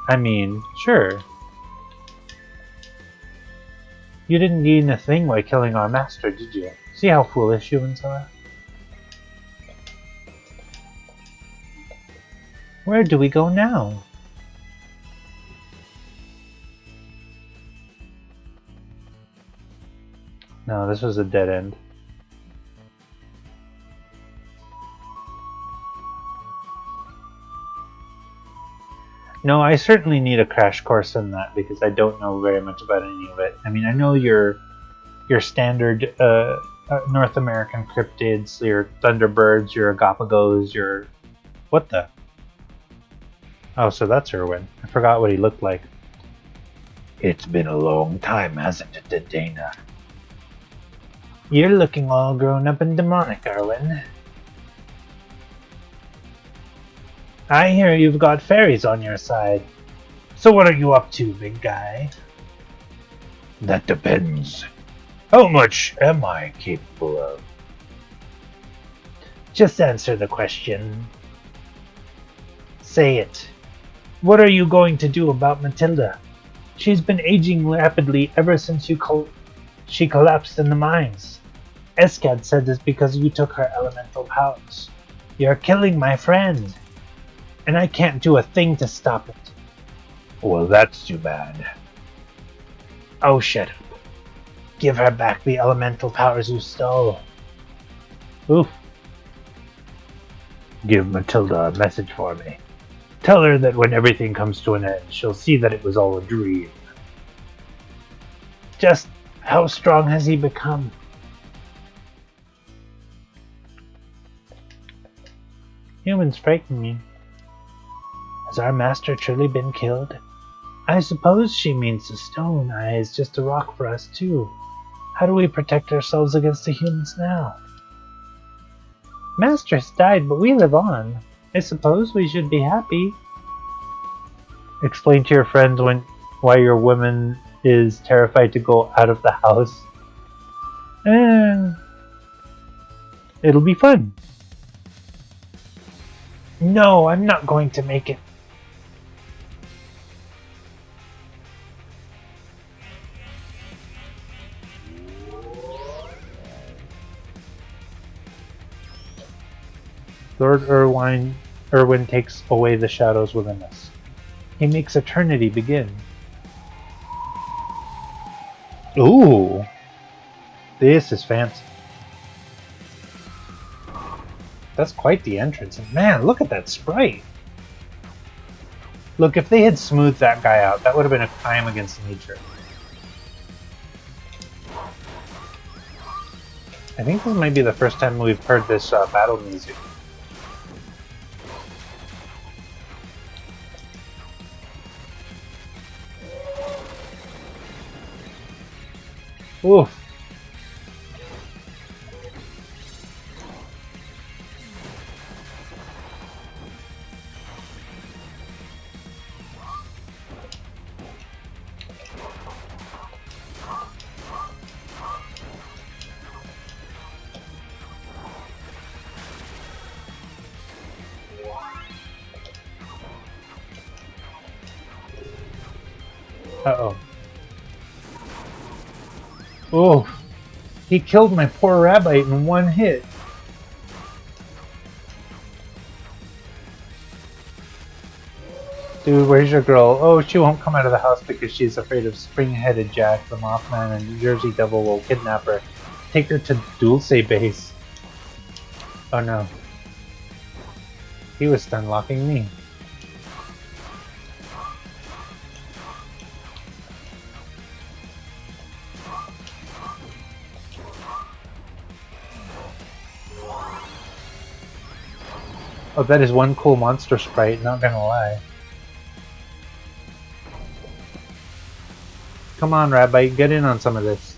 I mean, sure. You didn't gain a thing by killing our master, did you? See how foolish humans are? Where do we go now? No, this was a dead end. No, I certainly need a crash course in that because I don't know very much about any of it. I mean, I know your standard North American cryptids, your Thunderbirds, your Agapagos, your... What the? Oh, so that's Erwin. I forgot what he looked like. It's been a long time, hasn't it, Dana? You're looking all grown up and demonic, Erwin. I hear you've got fairies on your side. So what are you up to, big guy? That depends. How much am I capable of? Just answer the question. Say it. What are you going to do about Matilda? She's been aging rapidly ever since she collapsed in the mines. Eskad said this because you took her elemental powers. You're killing my friend, and I can't do a thing to stop it. Well, that's too bad. Oh, shut up. Give her back the elemental powers you stole. Oof. Give Matilda a message for me. Tell her that when everything comes to an end, she'll see that it was all a dream. Just how strong has he become? Humans frighten me. Has our master truly been killed? I suppose she means the stone eye is just a rock for us too. How do we protect ourselves against the humans now? Master has died, but we live on. I suppose we should be happy. Explain to your friends why your woman is terrified to go out of the house. And it'll be fun. No, I'm not going to make it. Lord Irwin takes away the shadows within us. He makes eternity begin. Ooh, this is fancy. That's quite the entrance. And man, look at that sprite. Look, if they had smoothed that guy out, that would have been a crime against nature. I think this might be the first time we've heard this battle music. Oof. Uh-oh. Oh, he killed my poor rabbit in one hit. Dude, where's your girl? Oh, she won't come out of the house because she's afraid of Spring-Headed Jack, the Mothman, and Jersey Devil will kidnap her. Take her to Dulce base. Oh no. He was stun locking me. Oh, that is one cool monster sprite, not gonna lie. Come on, Rabbite, get in on some of this.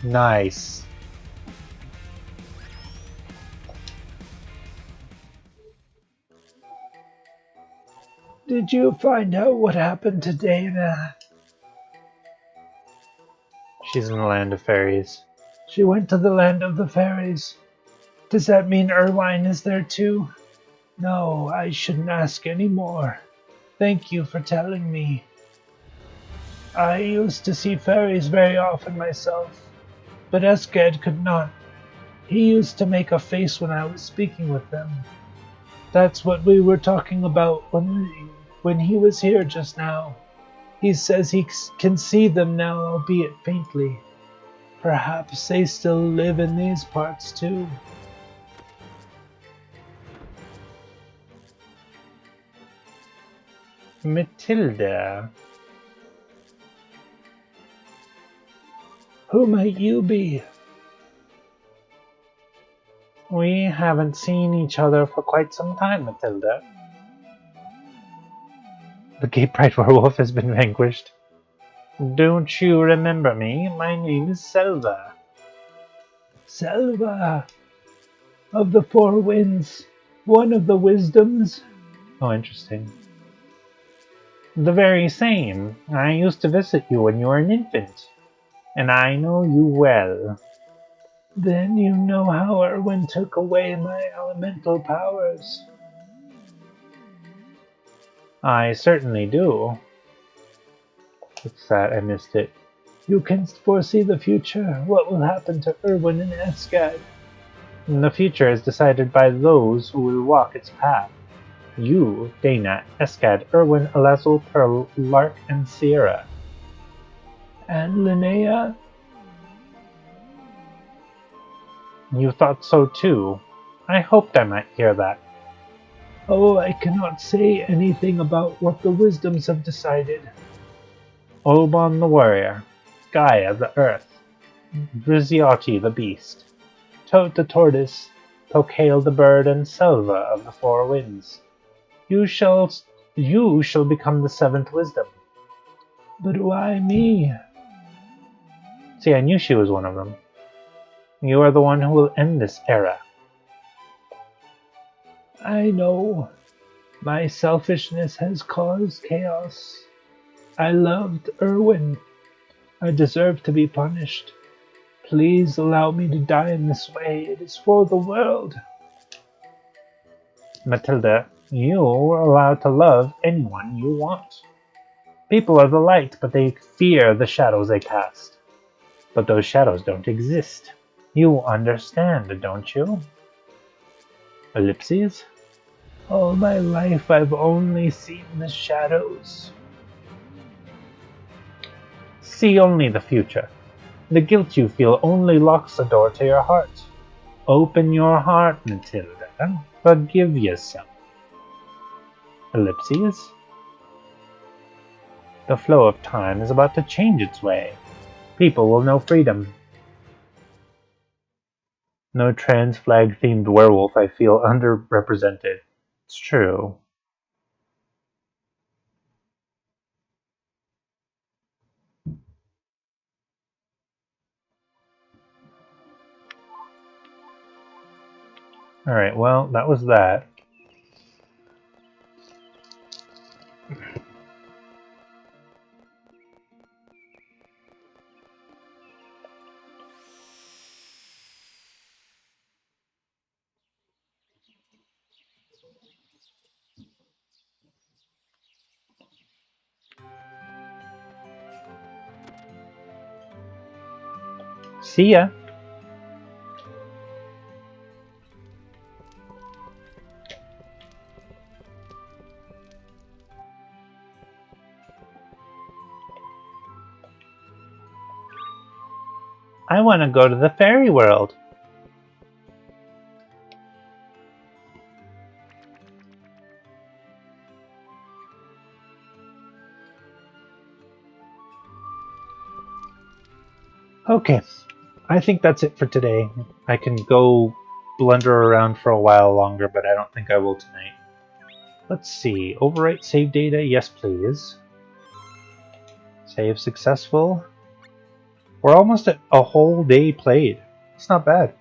Nice. Did you find out what happened to Dana? She's in the land of fairies. She went to the land of the fairies. Does that mean Irwine is there too? No, I shouldn't ask any more. Thank you for telling me. I used to see fairies very often myself, but Esked could not. He used to make a face when I was speaking with them. That's what we were talking about when he was here just now. He says he can see them now, albeit faintly. Perhaps they still live in these parts too. Matilda. Who might you be? We haven't seen each other for quite some time, Matilda. The Gay Pride Werewolf has been vanquished. Don't you remember me? My name is Selva. Selva! Of the Four Winds. One of the Wisdoms. Oh, interesting. The very same. I used to visit you when you were an infant. And I know you well. Then you know how Erwin took away my elemental powers. I certainly do. What's that? I missed it. You can foresee the future. What will happen to Erwin and Asgard? The future is decided by those who will walk its path. You, Dana, Escad, Erwin, Alazul, Pearl, Lark, and Sierra. And Linnea? You thought so too. I hoped I might hear that. Oh, I cannot say anything about what the wisdoms have decided. Oban the warrior, Gaia the earth, Briziotti the beast, Toad the tortoise, Tokale the bird, and Selva of the four winds. You shall become the seventh wisdom. But why me? See, I knew she was one of them. You are the one who will end this era. I know. My selfishness has caused chaos. I loved Erwin. I deserve to be punished. Please allow me to die in this way. It is for the world. Matilda, you are allowed to love anyone you want. People are the light, but they fear the shadows they cast. But those shadows don't exist. You understand, don't you? Ellipses? All my life I've only seen the shadows. See only the future. The guilt you feel only locks the door to your heart. Open your heart, Matilda. Forgive yourself. Ellipses? The flow of time is about to change its way. People will know freedom. No trans flag themed werewolf I feel underrepresented. It's true. Alright, well, that was that. See ya! I want to go to the fairy world. Okay, I think that's it for today. I can go blunder around for a while longer, but I don't think I will tonight. Let's see. Overwrite save data? Yes, please. Save successful. We're almost at a whole day played. It's not bad.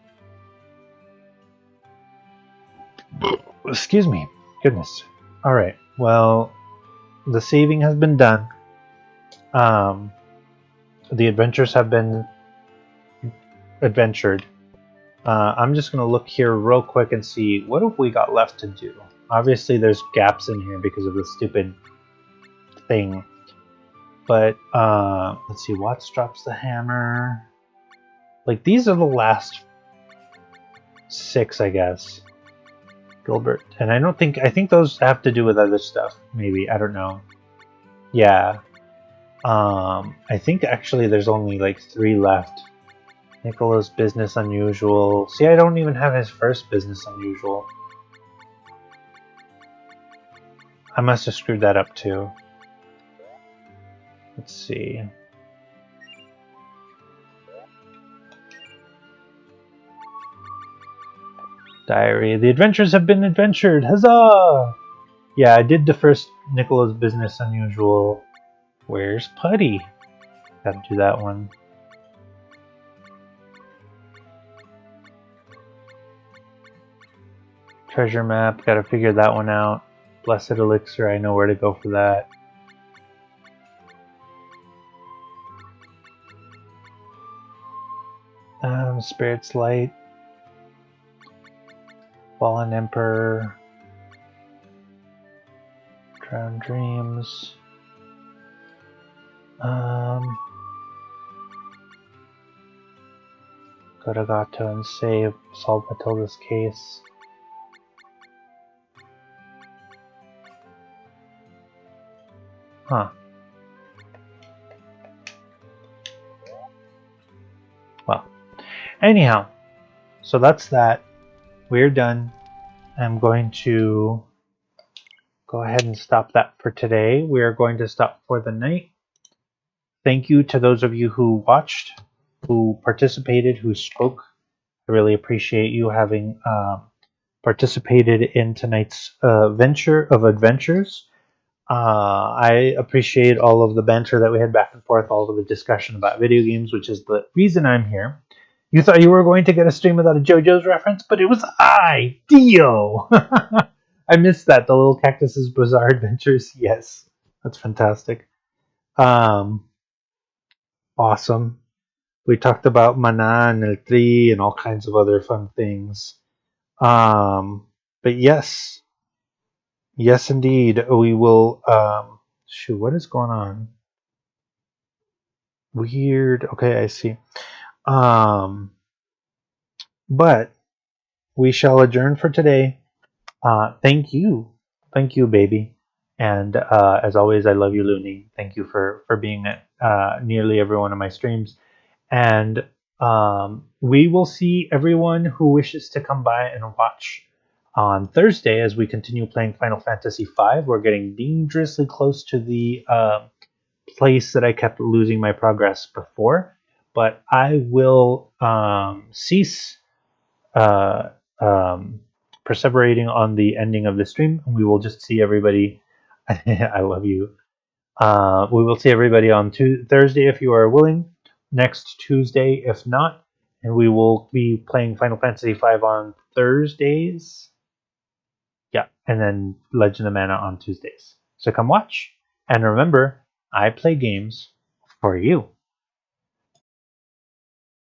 Excuse me. Goodness. Alright, well, the saving has been done. The adventures have been adventured. I'm just going to look here real quick and see what have we got left to do. Obviously, there's gaps in here because of the stupid thing. But let's see. Watts drops the hammer. Like, these are the last 6, I guess. Gilbert. And I think those have to do with other stuff. Maybe. I don't know. Yeah. I think actually there's only like 3 left. Nicola's business unusual. See, I don't even have his first business unusual. I must have screwed that up too. Let's see. Diary. The adventures have been adventured. Huzzah! Yeah, I did the first Nicola's business unusual. Where's Putty? Gotta do that one. Treasure map. Gotta figure that one out. Blessed elixir. I know where to go for that. Spirit's Light. Fallen Emperor. Drowned Dreams. Um, go to Gato and save, solve Matilda's case. Huh. Well, anyhow, so that's that. We're done. I'm going to go ahead and stop that for today. We are going to stop for the night. Thank you to those of you who watched, who participated, who spoke. I really appreciate you having participated in tonight's venture of adventures. I appreciate all of the banter that we had back and forth, all of the discussion about video games, which is the reason I'm here. You thought you were going to get a stream without a JoJo's reference, but it was I, Dio. I missed that. The Little Cactus's Bizarre Adventures. Yes, that's fantastic. Um, awesome. We talked about Mana and El Tri and all kinds of other fun things. But yes, indeed, we will. Shoot, what is going on? Weird. Okay, I see. Um, but we shall adjourn for today. Thank you, baby. And as always, I love you, Looney. Thank you for being at nearly every one of my streams. And we will see everyone who wishes to come by and watch on Thursday as we continue playing Final Fantasy V. We're getting dangerously close to the place that I kept losing my progress before, but I will cease uh, um, perseverating on the ending of the stream, and we will just see everybody. I love you. We will see everybody on Thursday if you are willing. Next Tuesday, if not, and we will be playing Final Fantasy V on Thursdays. Yeah, and then Legend of Mana on Tuesdays. So come watch, and remember, I play games for you.